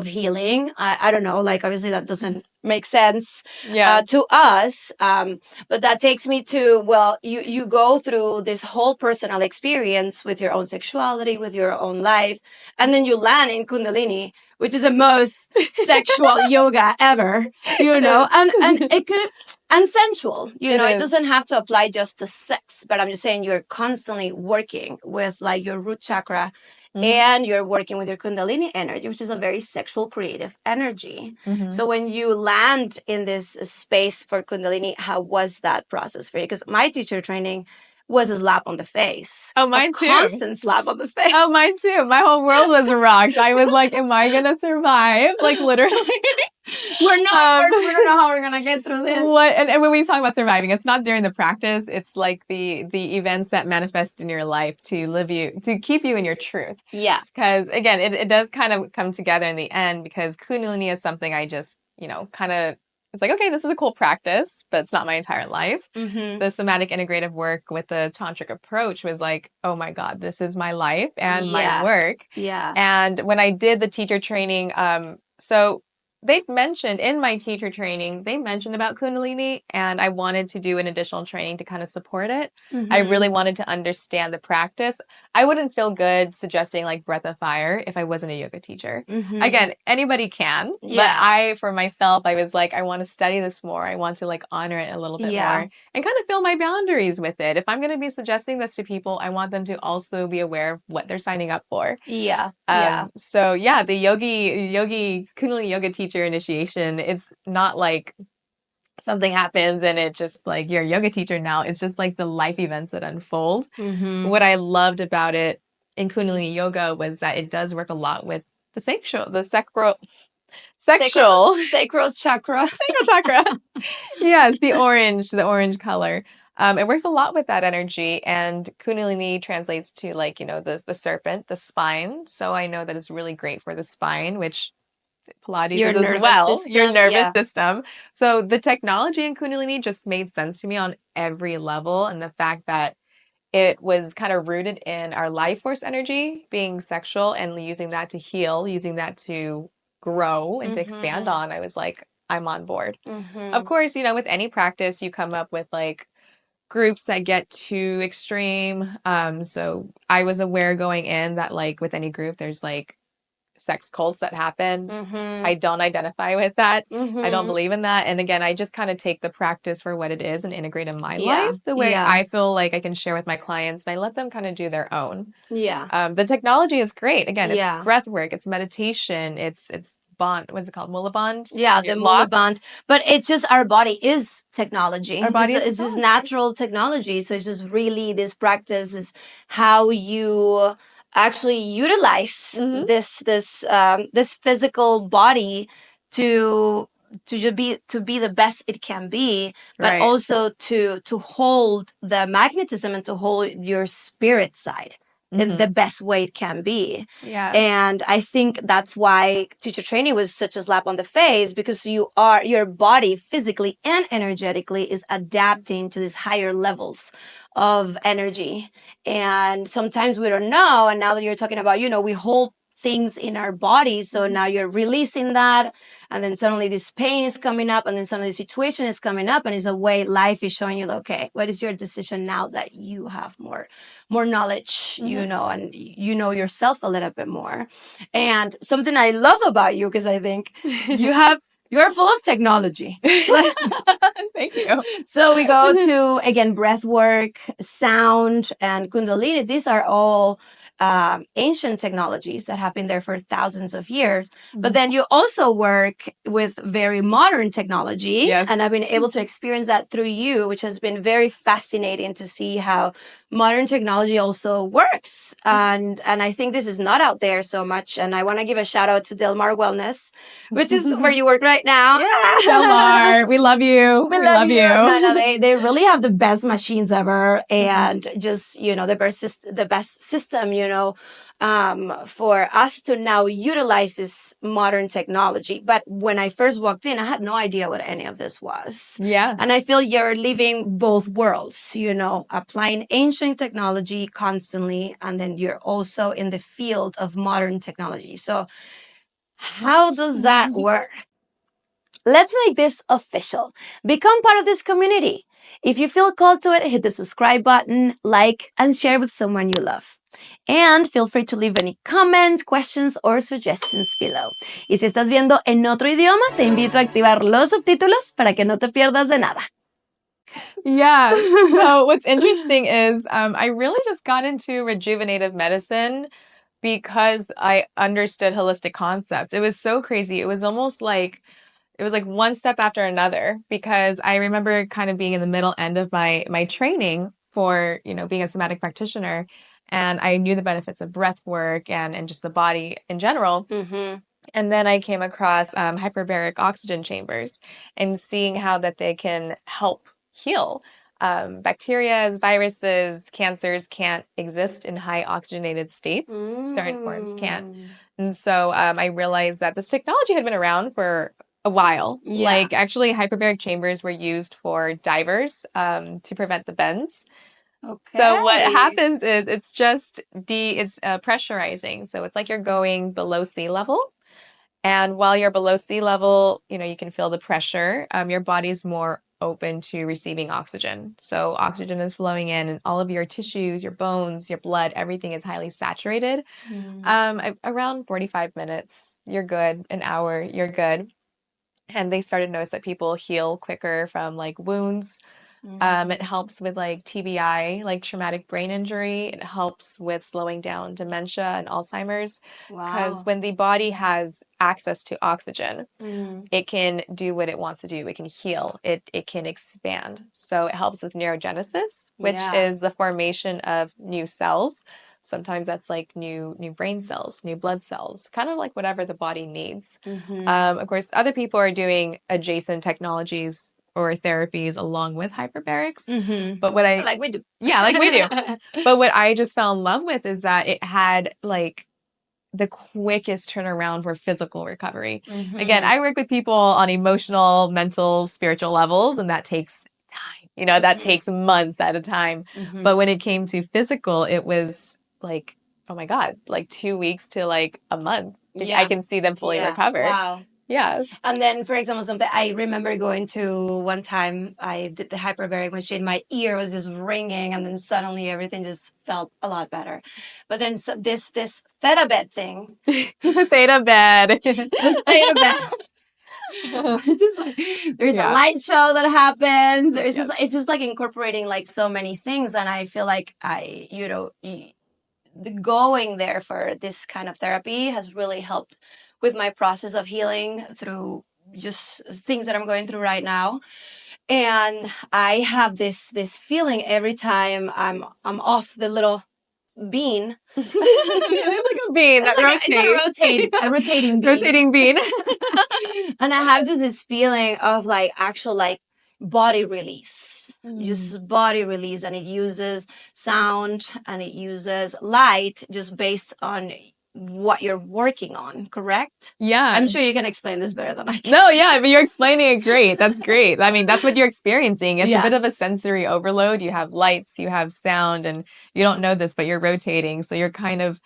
healing. I don't know, like obviously that doesn't make sense to us, but that takes me to, well, you go through this whole personal experience with your own sexuality, with your own life, and then you land in Kundalini, which is the most sexual yoga ever, and it could, and sensual, it doesn't have to apply just to sex, but I'm just saying you're constantly working with like your root chakra and you're working with your Kundalini energy, which is a very sexual, creative energy. So when you land in this space for Kundalini, how was that process for you? Because my teacher training was a slap on the face. Oh, mine a too. Constant slap on the face. Oh, mine too. My whole world was rocked. I was like, am I going to survive? Like literally. We don't know how we're gonna get through this. And when we talk about surviving, it's not during the practice. It's like the events that manifest in your life to keep you in your truth. Yeah. Because again, it does kind of come together in the end, because Kundalini is something I just, kind of, it's like, okay, this is a cool practice, but it's not my entire life. The somatic integrative work with the tantric approach was like, oh my God, this is my life and my work. Yeah. And when I did the teacher training, so they mentioned in my teacher training, they mentioned about Kundalini, and I wanted to do an additional training to kind of support it. I really wanted to understand the practice. I wouldn't feel good suggesting like breath of fire if I wasn't a yoga teacher. Again, anybody can, but for myself, I was like, I want to study this more. I want to like honor it a little bit more and kind of feel my boundaries with it. If I'm going to be suggesting this to people, I want them to also be aware of what they're signing up for. So yeah, the yogi Kundalini yoga teacher initiation, it's not like something happens and it just like you're a yoga teacher now. It's just like the life events that unfold. What I loved about it in Kundalini yoga was that it does work a lot with the sacral chakra. Yes, the orange color. It works a lot with that energy, and Kundalini translates to like, the serpent, the spine. So I know that it's really great for the spine, which Pilates Your is as nervous well, system, your nervous system. So the technology in Kundalini just made sense to me on every level. And the fact that it was kind of rooted in our life force energy, being sexual and using that to heal, using that to grow and to expand on, I was like, I'm on board. Of course, with any practice, you come up with like groups that get too extreme. So I was aware going in that like with any group, there's like sex cults that happen. Mm-hmm. I don't identify with that. I don't Mm-hmm. believe in that. And again, I just kind of take the practice for what it is and integrate in my Yeah. life the way I feel like I can share with my clients, and I let them kind of do their own. Yeah. The technology is great. Again, it's Yeah. breath work, it's meditation, it's bond. What is it called? Mula bond? Yeah, the Mula bond. But it's just our body is technology. Our body is It's just technology. natural technology. So it's just really this practice is how you actually utilize Mhm. this physical body to to be the best it can be, but Right. also to hold the magnetism and to hold your spirit side in the Mhm. best way it can be. Yeah. And I think that's why teacher training was such a slap on the face, because your body physically and energetically is adapting to these higher levels of energy. And sometimes we don't know. And now that you're talking about, we hold things in our body. So now you're releasing that. And then suddenly this pain is coming up. And then suddenly the situation is coming up. And it's a way life is showing you, okay, what is your decision now that you have more knowledge, and you know yourself a little bit more. And something I love about you, because I think you're full of technology. Thank you. So we go to, again, breath work, sound, and Kundalini. These are all ancient technologies that have been there for thousands of years. But then you also work with very modern technology. Yes. And I've been able to experience that through you, which has been very fascinating to see how modern technology also works. And I think this is not out there so much. And I want to give a shout out to Delmar Wellness, which is where you work right now. Yeah, Delmar, we love you. We love you. No, they really have the best machines ever, and just the best system, for us to now utilize this modern technology. But when I first walked in, I had no idea what any of this was. Yeah. And I feel you're living both worlds, applying ancient technology constantly, and then you're also in the field of modern technology. So how does that work? Let's make this official. Become part of this community. If you feel called to it, hit the subscribe button, like, and share with someone you love. And feel free to leave any comments, questions, or suggestions below. Y si estás viendo en otro idioma, te invito a activar los subtítulos para que no te pierdas de nada. Yeah. So what's interesting is I really just got into rejuvenative medicine because I understood holistic concepts. It was so crazy. It was almost like one step after another, because I remember kind of being in the middle end of my training for, being a somatic practitioner, and I knew the benefits of breath work and just the body in general. And then I came across hyperbaric oxygen chambers and seeing how that they can help heal. Bacteria, viruses, cancers can't exist in high oxygenated states. Certain forms can't. And so I realized that this technology had been around for a while. Yeah. Like, actually, hyperbaric chambers were used for divers to prevent the bends. Okay. So what happens is it's pressurizing. So it's like you're going below sea level. And while you're below sea level, you can feel the pressure. Your body's more open to receiving oxygen. So oxygen is flowing in, and all of your tissues, your bones, your blood, everything is highly saturated. Around 45 minutes, you're good. An hour, you're good. And they started to notice that people heal quicker from like wounds. It helps with like TBI, like traumatic brain injury. It helps with slowing down dementia and Alzheimer's. Because when the body has access to oxygen, it can do what it wants to do. It can heal. It can expand. So it helps with neurogenesis, which is the formation of new cells. Sometimes that's like new brain cells, new blood cells, kind of like whatever the body needs. Of course, other people are doing adjacent technologies or therapies along with hyperbarics. But what like we do. Yeah, like we do. But what I just fell in love with is that it had like the quickest turnaround for physical recovery. Again, I work with people on emotional, mental, spiritual levels, and that takes time. That takes months at a time. But when it came to physical, it was like, oh my God, like 2 weeks to like a month. I can see them fully recover. Wow. Yeah. And then, for example, something I remember going to one time, I did the hyperbaric machine. My ear was just ringing, and then suddenly everything just felt a lot better. But then this theta bed thing, The theta bed. the theta bed. Just like there's a Yeah. light show that happens. There's Yes. just it's just like incorporating like so many things, and I feel like the going there for this kind of therapy has really helped with my process of healing through just things that I'm going through right now. And I have this feeling every time I'm off the little bean. It's like a bean that rotates. A rotating bean. Rotating bean. And I have just this feeling of like actual like body release, just body release, and it uses sound and it uses light just based on what you're working on, correct? Yeah. I'm sure you can explain this better than I can. No, yeah, but you're explaining it great. That's great. I mean, that's what you're experiencing. It's a Yeah. bit of a sensory overload. You have lights, you have sound, and you don't know this, but you're rotating. So you're kind of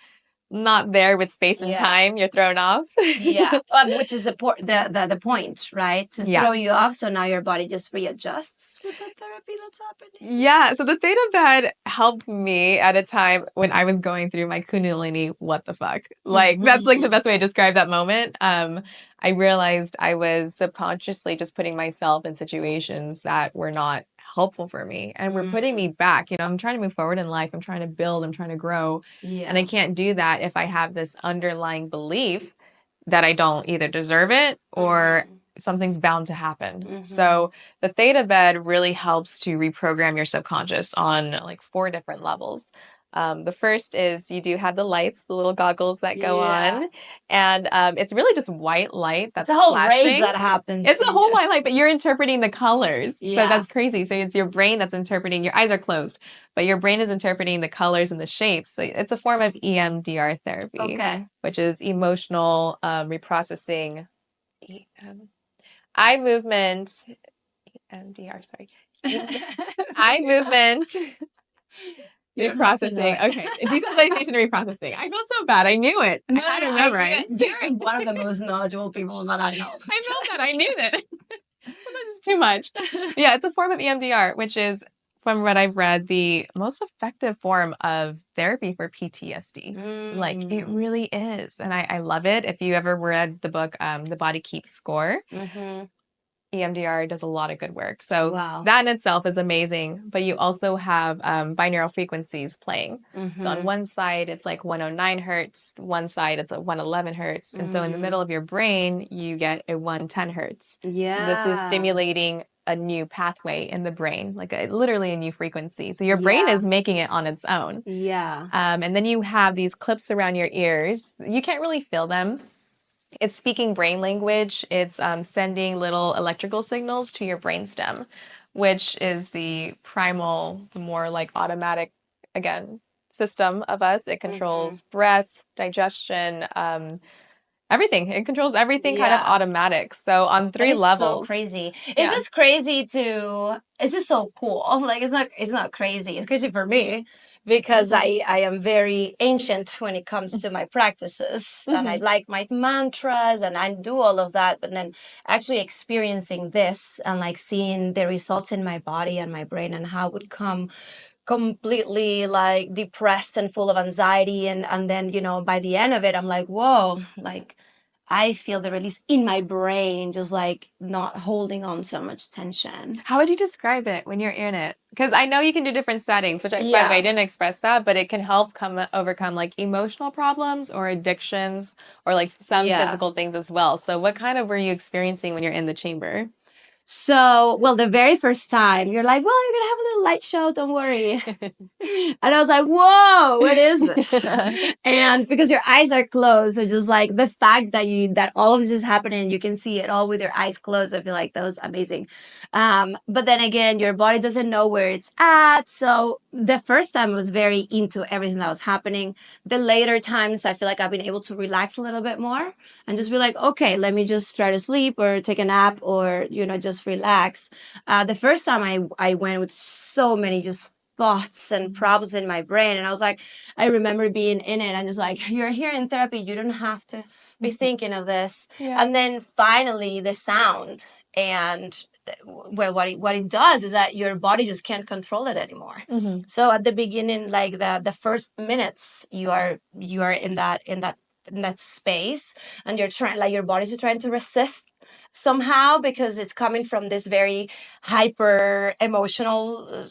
not there with space and Yeah. time. You're thrown off. Yeah, which is the point, right? To Yeah. throw you off, so now your body just readjusts with the therapy that's happening. Yeah, so the theta bed helped me at a time when I was going through my kundalini, what the fuck? Like, that's like the best way to describe that moment. I realized I was subconsciously just putting myself in situations that were not helpful for me and were putting me back. You know, I'm trying to move forward in life. I'm trying to build, I'm trying to grow. Yeah. And I can't do that if I have this underlying belief that I don't either deserve it or something's bound to happen. So the theta bed really helps to reprogram your subconscious on like 4 different levels. The first is you do have the lights, the little goggles that go on, and it's really just white light that's It's a whole flashing. rave that happens. It's a whole white light, but you're interpreting the colors. Yeah. So that's crazy. So it's your brain that's interpreting, your eyes are closed, but your brain is interpreting the colors and the shapes. So it's a form of EMDR therapy, Okay. which is emotional reprocessing. Eye movement, EMDR, sorry. Eye movement reprocessing. Okay. Desensitization reprocessing. I felt so bad. I knew it. I had it memorized. You're one of the most knowledgeable people that I know. I felt that. I knew that. Sometimes it's too much. Yeah, it's a form of EMDR, which is, from what I've read, the most effective form of therapy for PTSD. Like, it really is. And I love it. If you ever read the book, The Body Keeps Score, EMDR does a lot of good work. So that in itself is amazing. But you also have binaural frequencies playing. So on one side, it's like 109 hertz. One side, it's a 111 hertz. And so in the middle of your brain, you get a 110 hertz. Yeah. This is stimulating a new pathway in the brain, like literally a new frequency. So your brain is making it on its own. Yeah. And then you have these clips around your ears. You can't really feel them. It's speaking brain language. It's sending little electrical signals to your brainstem, which is the primal, the more like automatic, again, system of us. It controls breath, digestion, everything. It controls everything kind of automatic. So on 3 levels. So crazy. It's just crazy to. It's just so cool. Like it's not crazy. It's crazy for me because I am very ancient when it comes to my practices and I like my mantras and I do all of that. But then actually experiencing this and like seeing the results in my body and my brain and how it would come completely like depressed and full of anxiety and then by the end of it I'm like, whoa, like I feel the release in my brain, just like not holding on so much tension. How would you describe it when you're in it? Because I know you can do different settings, which by the way, I didn't express that, but it can help overcome like emotional problems or addictions or like some physical things as well. So what kind of were you experiencing when you're in the chamber? So, well, the very first time you're like, well, you're going to have a little light show. Don't worry. And I was like, whoa, what is this? And because your eyes are closed, so just like the fact that all of this is happening, you can see it all with your eyes closed. I feel like that was amazing. But then again, your body doesn't know where it's at. So the first time I was very into everything that was happening. The later times, I feel like I've been able to relax a little bit more and just be like, okay, let me just try to sleep or take a nap or, just relax. The first time I went with so many just thoughts and problems in my brain. And I was like, I remember being in it and just like, you're here in therapy, you don't have to be thinking of this. Yeah. And then finally the sound, and well, what it does is that your body just can't control it anymore. So at the beginning, like the first minutes, you are in that space, and you're trying, like, your body's trying to resist somehow, because it's coming from this very hyper emotional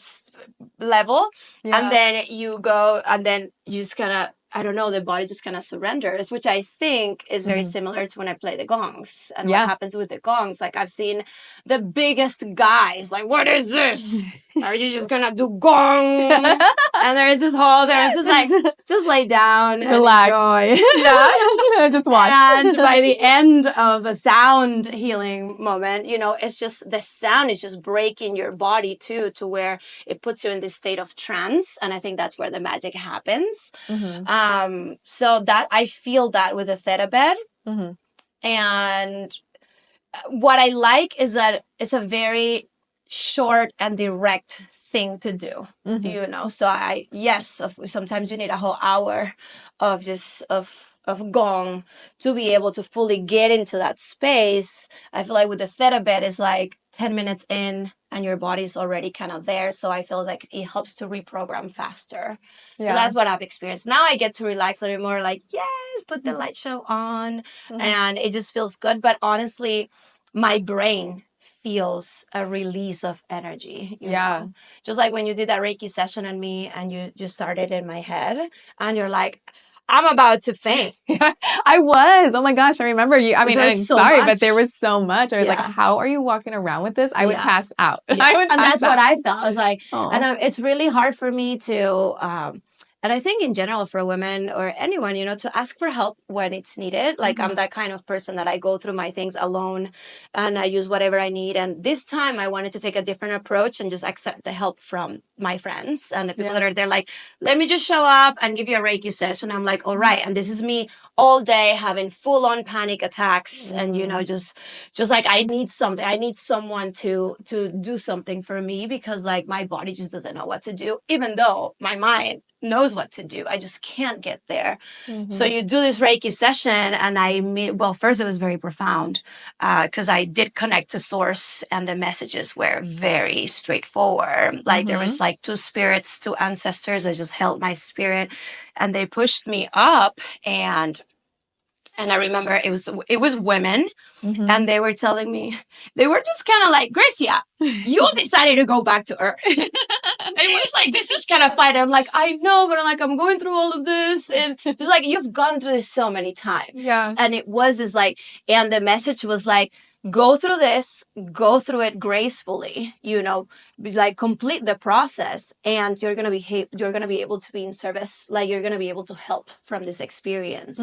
level. Yeah. And then you go, and then you just kind of, I don't know, the body just kind of surrenders, which I think is very similar to when I play the gongs. And what happens with the gongs, like, I've seen the biggest guys, like, what is this? Are you just gonna do gong? And there's this whole, they're just like, just lay down, relax, and enjoy. Yeah, just watch. And by the end of a sound healing moment, it's just, the sound is just breaking your body too, to where it puts you in this state of trance. And I think that's where the magic happens. So that I feel that with the theta bed. And what I like is that it's a very short and direct thing to do, so sometimes you need a whole hour of just of gong to be able to fully get into that space. I feel like with the theta bed, it's like 10 minutes in and your body's already kind of there, so I feel like it helps to reprogram faster. So that's what I've experienced. Now I get to relax a little more, like, yes, put the light show on, and it just feels good. But honestly, my brain feels a release of energy. You know? Just like when you did that Reiki session on me and you just started in my head and you're like, I'm about to faint. I was. Oh my gosh, I remember you. I mean, I'm so sorry, much. but there was so much. I was like, how are you walking around with this? I would pass out. I would and pass that's out. what I felt. I was like, Aw. and it's really hard for me to, and I think in general for women or anyone, to ask for help when it's needed. Like, I'm that kind of person that I go through my things alone and I use whatever I need. And this time I wanted to take a different approach and just accept the help from my friends and the people that are there. Like, let me just show up and give you a Reiki session. I'm like, all right. And this is me all day having full on panic attacks. And, just like, I need something. I need someone to do something for me, because like my body just doesn't know what to do, even though my mind knows what to do. I just can't get there. So you do this Reiki session, and first it was very profound, because I did connect to source, and the messages were very straightforward. Like, there was like two spirits, two ancestors that just held my spirit, and they pushed me up, and I remember it was women, and they were telling me, they were just kind of like, Gracia, you decided to go back to Earth. It was like this just kind of fight. I'm like, I know, but I'm going through all of this, and just like, you've gone through this so many times. And it was is like, and the message was like, go through this, go through it gracefully, like, complete the process, and you're gonna be able to be in service. Like, you're gonna be able to help from this experience.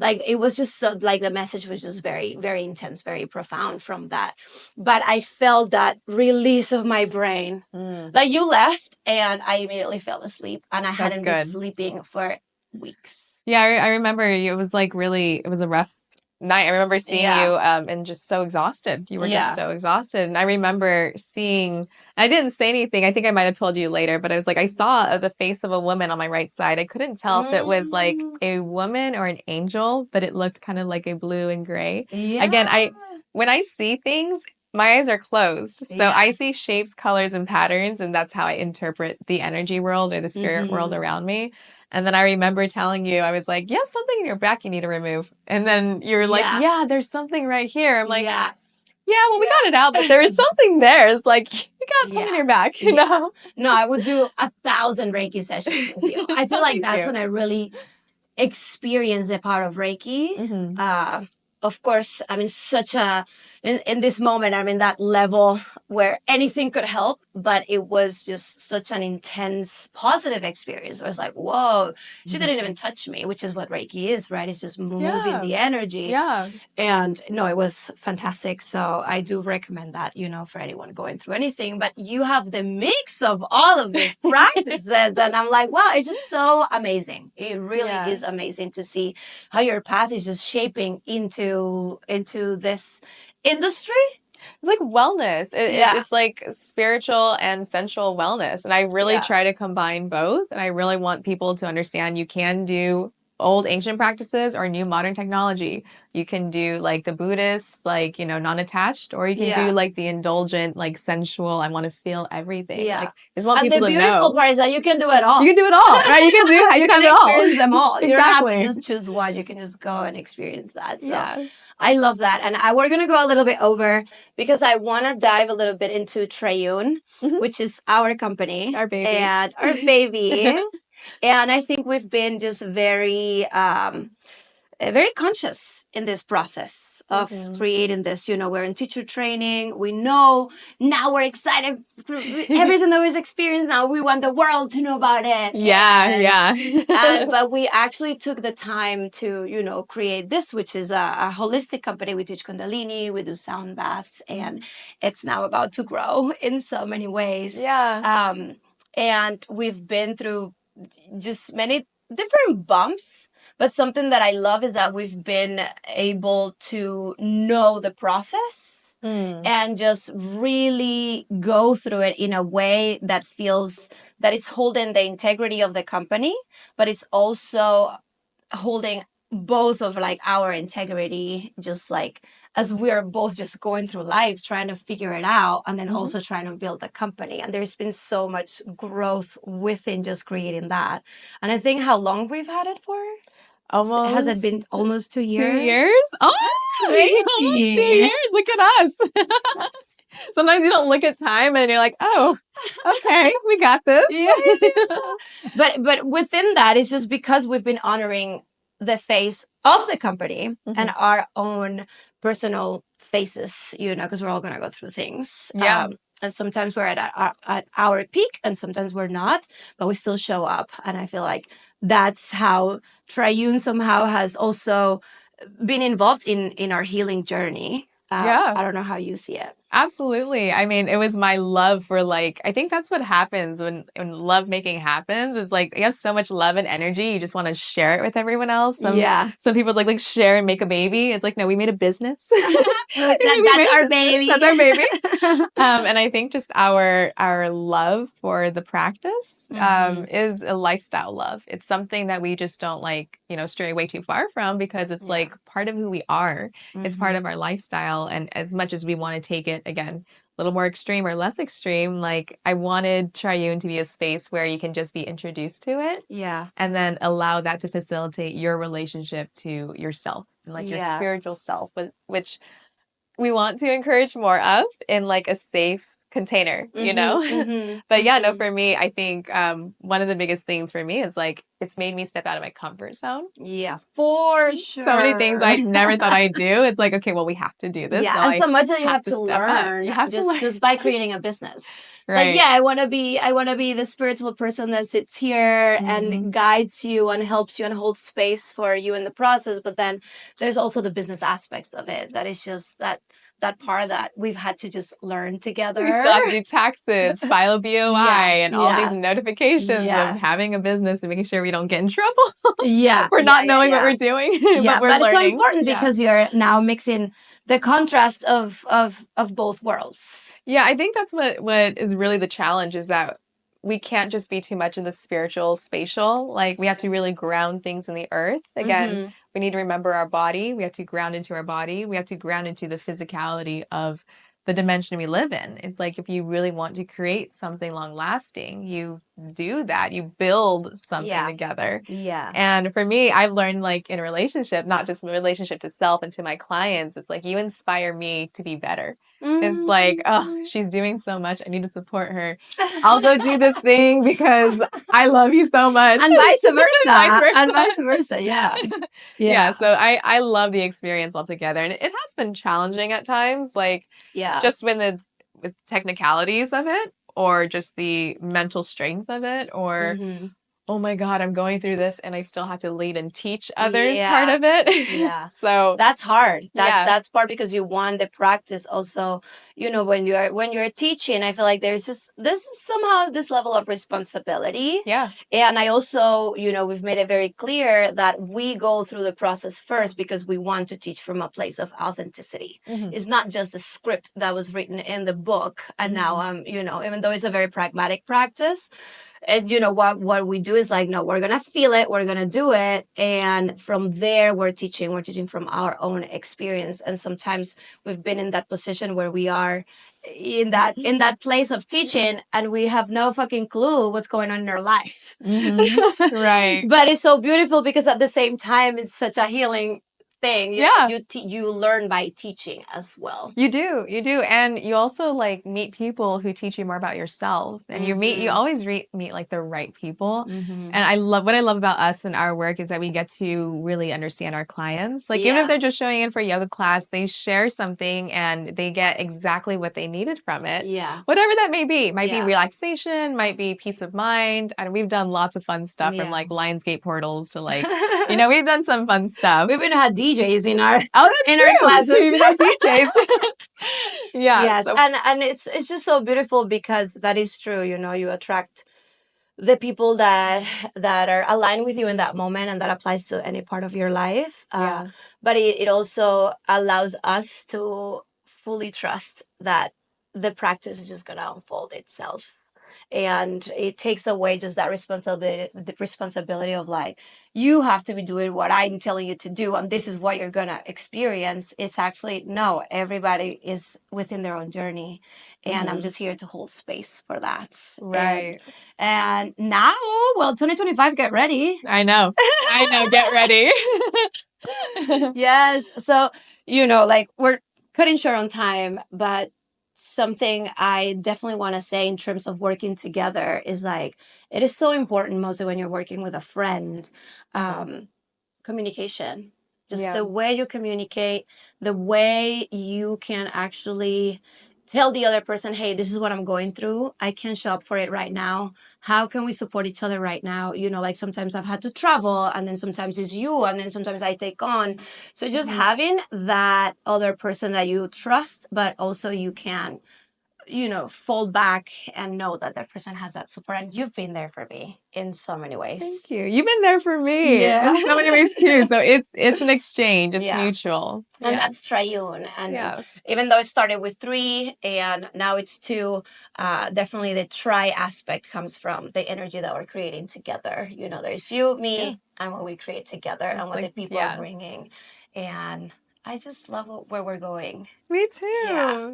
Like, it was just so, like, the message was just very, very intense, very profound from that. But I felt that release of my brain. Like, you left, and I immediately fell asleep, and I hadn't been sleeping for weeks. Yeah, I remember you. It was like it was a rough night. I remember seeing you and just so exhausted. You were just so exhausted. And I remember I didn't say anything. I think I might have told you later, but I was like, I saw the face of a woman on my right side. I couldn't tell if it was like a woman or an angel, but it looked kind of like a blue and gray. Again, when I see things, my eyes are closed. So I see shapes, colors, and patterns, and that's how I interpret the energy world or the spirit world around me. And then I remember telling you, I was like, you have something in your back you need to remove. And then you're like, yeah, there's something right here. I'm like, yeah, well, we got it out, but there is something there. It's like, you got something in your back, you know? No, I would do 1,000 Reiki sessions with you. I feel like that's when I really experienced the power of Reiki. Of course, I'm in in this moment, I'm in that level where anything could help, but it was just such an intense, positive experience. I was like, whoa, she didn't even touch me, which is what Reiki is, right? It's just moving the energy. And no, it was fantastic. So I do recommend that, for anyone going through anything. But you have the mix of all of these practices. And I'm like, wow, it's just so amazing. It really is amazing to see how your path is just shaping into this industry. It's like wellness. Yeah. It's like spiritual and sensual wellness. And I really Yeah. try to combine both. And I really want people to understand you can do old ancient practices or new modern technology. You can do like the Buddhist, like, non-attached, or you can do Yeah. like the indulgent, like sensual, I want to feel everything. Yeah. Like, I just want And the people to beautiful know part is that you can do it you all. can do it all, right? You can do, You you can can have it all. experience them all. You don't have to Exactly. just choose one. You can just go and experience that. So Yeah. I love that. And we're going to go a little bit over because I want to dive a little bit into Trayun, Mhm. which is our company Our baby. and our baby. And I think we've been just very conscious in this process of creating this. We're in teacher training. We know now we're excited through everything that we've experienced. Now we want the world to know about it. Yeah. But we actually took the time to, create this, which is a holistic company. We teach Kundalini, we do sound baths, and it's now about to grow in so many ways. Yeah. And we've been through just many different bumps, but something that I love is that we've been able to know the process and just really go through it in a way that feels that it's holding the integrity of the company, but it's also holding both of like our integrity, just like as we're both just going through life trying to figure it out and then also trying to build a company. And there's been so much growth within just creating that. And I think how long we've had it for? Has it been Almost almost 2 years? 2 years? Oh, That's almost crazy. 2 years. Look at us. Sometimes you don't look at time and you're like, oh, okay, we got this. Yeah. But within that, it's just because we've been honoring the face of the company and our own personal faces, because we're all going to go through things. Yeah. And sometimes we're at our peak and sometimes we're not, but we still show up. And I feel like that's how Trayun somehow has also been involved in our healing journey. Yeah. I don't know how you see it. Absolutely. I mean, it was my love for like, I think that's what happens when love making happens is like you have so much love and energy, you just want to share it with everyone else. Some people's like share and make a baby. It's like, no, we made a business. That's our baby. That's our baby. And I think just our love for the practice is a lifestyle love. It's something that we just don't like, stray away too far from because it's like part of who we are. It's part of our lifestyle. And as much as we want to take it again, a little more extreme or less extreme, like I wanted Trayun to be a space where you can just be introduced to it. Yeah. And then allow that to facilitate your relationship to yourself and like your spiritual self, which we want to encourage more of in like a safe container, But yeah, no, for me, I think one of the biggest things for me is like it's made me step out of my comfort zone. Yeah, for sure. So many things I never thought I'd do. It's like, okay, well, we have to do this. Yeah, So and so much that you have to step up. learn You have to learn. just by creating a business. It's Right. like, yeah, I want to be the spiritual person that sits here and guides you and helps you and holds space for you in the process. But then there's also the business aspects of it. That is just that part that we've had to just learn together. We still have to do taxes, file a BOI, and all these notifications of having a business and making sure we don't get in trouble. For not knowing what we're doing. Yeah, but it's so important because you're now mixing the contrast of both worlds. Yeah, I think that's what is really the challenge is that we can't just be too much in the spiritual, spatial. Like we have to really ground things in the earth. Again, we need to remember our body. We have to ground into our body. We have to ground into the physicality of the dimension we live in. It's like if you really want to create something long lasting, you do that. You build something together. Yeah. And for me, I've learned like in a relationship, not just in a relationship to self and to my clients, it's like you inspire me to be better. It's like, oh, she's doing so much. I need to support her. I'll go do this thing because I love you so much. And vice versa. And vice versa. Yeah. Yeah. So I love the experience altogether. And it has been challenging at times, like just with technicalities of it or just the mental strength of it or oh my God, I'm going through this and I still have to lead and teach others part of it. Yeah. So That's hard. yeah, That's part because you want the practice also, when you're teaching, I feel like there's this is somehow this level of responsibility. yeah. And I also, we've made it very clear that we go through the process first because we want to teach from a place of authenticity. Mm-hmm. It's not just the script that was written in the book. And now even though it's a very pragmatic practice, and what we do is like, no, we're gonna feel it, we're gonna do it, and from there we're teaching from our own experience. And sometimes we've been in that position where we are in that place of teaching and we have no fucking clue what's going on in our life. Mm-hmm. Right. But it's so beautiful because at the same time it's such a healing thing. Yeah. You learn by teaching as well. You do. And you also like meet people who teach you more about yourself. And you always meet like the right people. Mm-hmm. And what I love about us and our work is that we get to really understand our clients. Like even if they're just showing in for a yoga class, they share something and they get exactly what they needed from it. Yeah. Whatever that may be. Might be relaxation, might be peace of mind. And we've done lots of fun stuff from like Lionsgate portals to like, we've done some fun stuff. We've even had DJs in our our classes. We even had DJs. Yeah. Yes. So. And it's just so beautiful because that is true. You attract the people that are aligned with you in that moment, and that applies to any part of your life. But it also allows us to fully trust that the practice is just going to unfold itself. And it takes away just that responsibility, the responsibility of like, you have to be doing what I'm telling you to do and this is what you're gonna experience. It's actually, no, everybody is within their own journey, and I'm just here to hold space for that. Right. And now, 2025, get ready. I know, get ready. Yes. So, like, we're cutting short on time, but something I definitely want to say in terms of working together is like, it is so important, mostly when you're working with a friend, communication. Just the way you communicate, the way you can actually tell the other person, hey, this is what I'm going through. I can't show up for it right now. How can we support each other right now? Like sometimes I've had to travel, and then sometimes it's you, and then sometimes I take on. So just having that other person that you trust, but also you can, fall back and know that that person has that support. And you've been there for me in so many ways. Thank you. You've been there for me in so many ways too. So it's an exchange. It's mutual. And that's triune. And even though it started with 3 and now it's 2, definitely the tri aspect comes from the energy that we're creating together. There's you, me, and what we create together, and what the people are bringing. And I just love where we're going. Me too.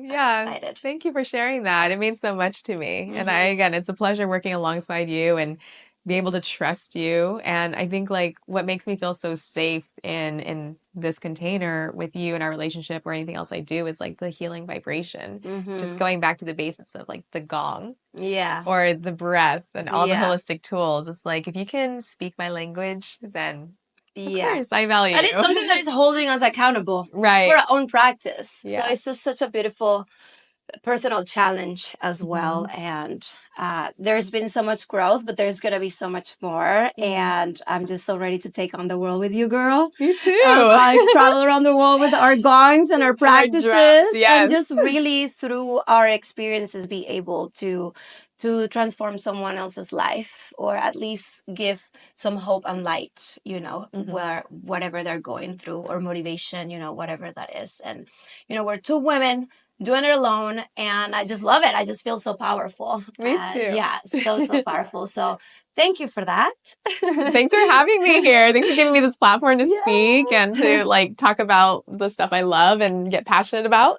Yeah. Excited. Thank you for sharing that. It means so much to me. And again, it's a pleasure working alongside you and be able to trust you. And I think like what makes me feel so safe in this container with you and our relationship or anything else I do is like the healing vibration. Just going back to the basics of like the gong. Or the breath and all the holistic tools. It's like if you can speak my language, then of course, I value and it's something that is holding us accountable for our own practice. So it's just such a beautiful personal challenge as well. And there's been so much growth, but there's going to be so much more. And I'm just so ready to take on the world with you, girl. Me too. Travel around the world with our gongs and our practices. And just really through our experiences be able to transform someone else's life, or at least give some hope and light, where whatever they're going through, or motivation, whatever that is. And, we're 2 women doing it alone, and I just love it. I just feel so powerful. Me too. So powerful. So thank you for that. Thanks for having me here. Thanks for giving me this platform to speak and to like talk about the stuff I love and get passionate about.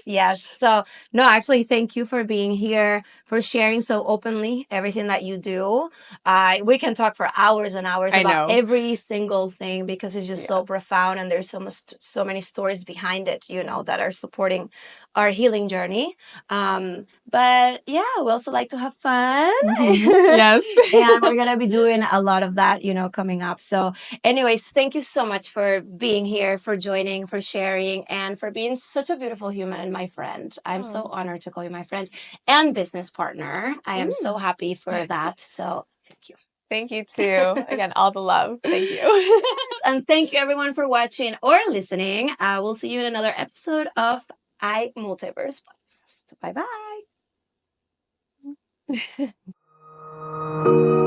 Yes. So no, actually, thank you for being here, for sharing so openly everything that you do. We can talk for hours and hours about every single thing because it's just so profound, and there's so many stories behind it, that are supporting our healing journey. But we also like to have fun. Yes. And we're going to be doing a lot of that, coming up. So anyways, thank you so much for being here, for joining, for sharing, and for being such a beautiful human and my friend. I'm so honored to call you my friend and business partner. I am so happy for that. So thank you. Thank you too. Again, all the love. Thank you. And thank you everyone for watching or listening. I will see you in another episode of iMultiverse podcast. Bye bye.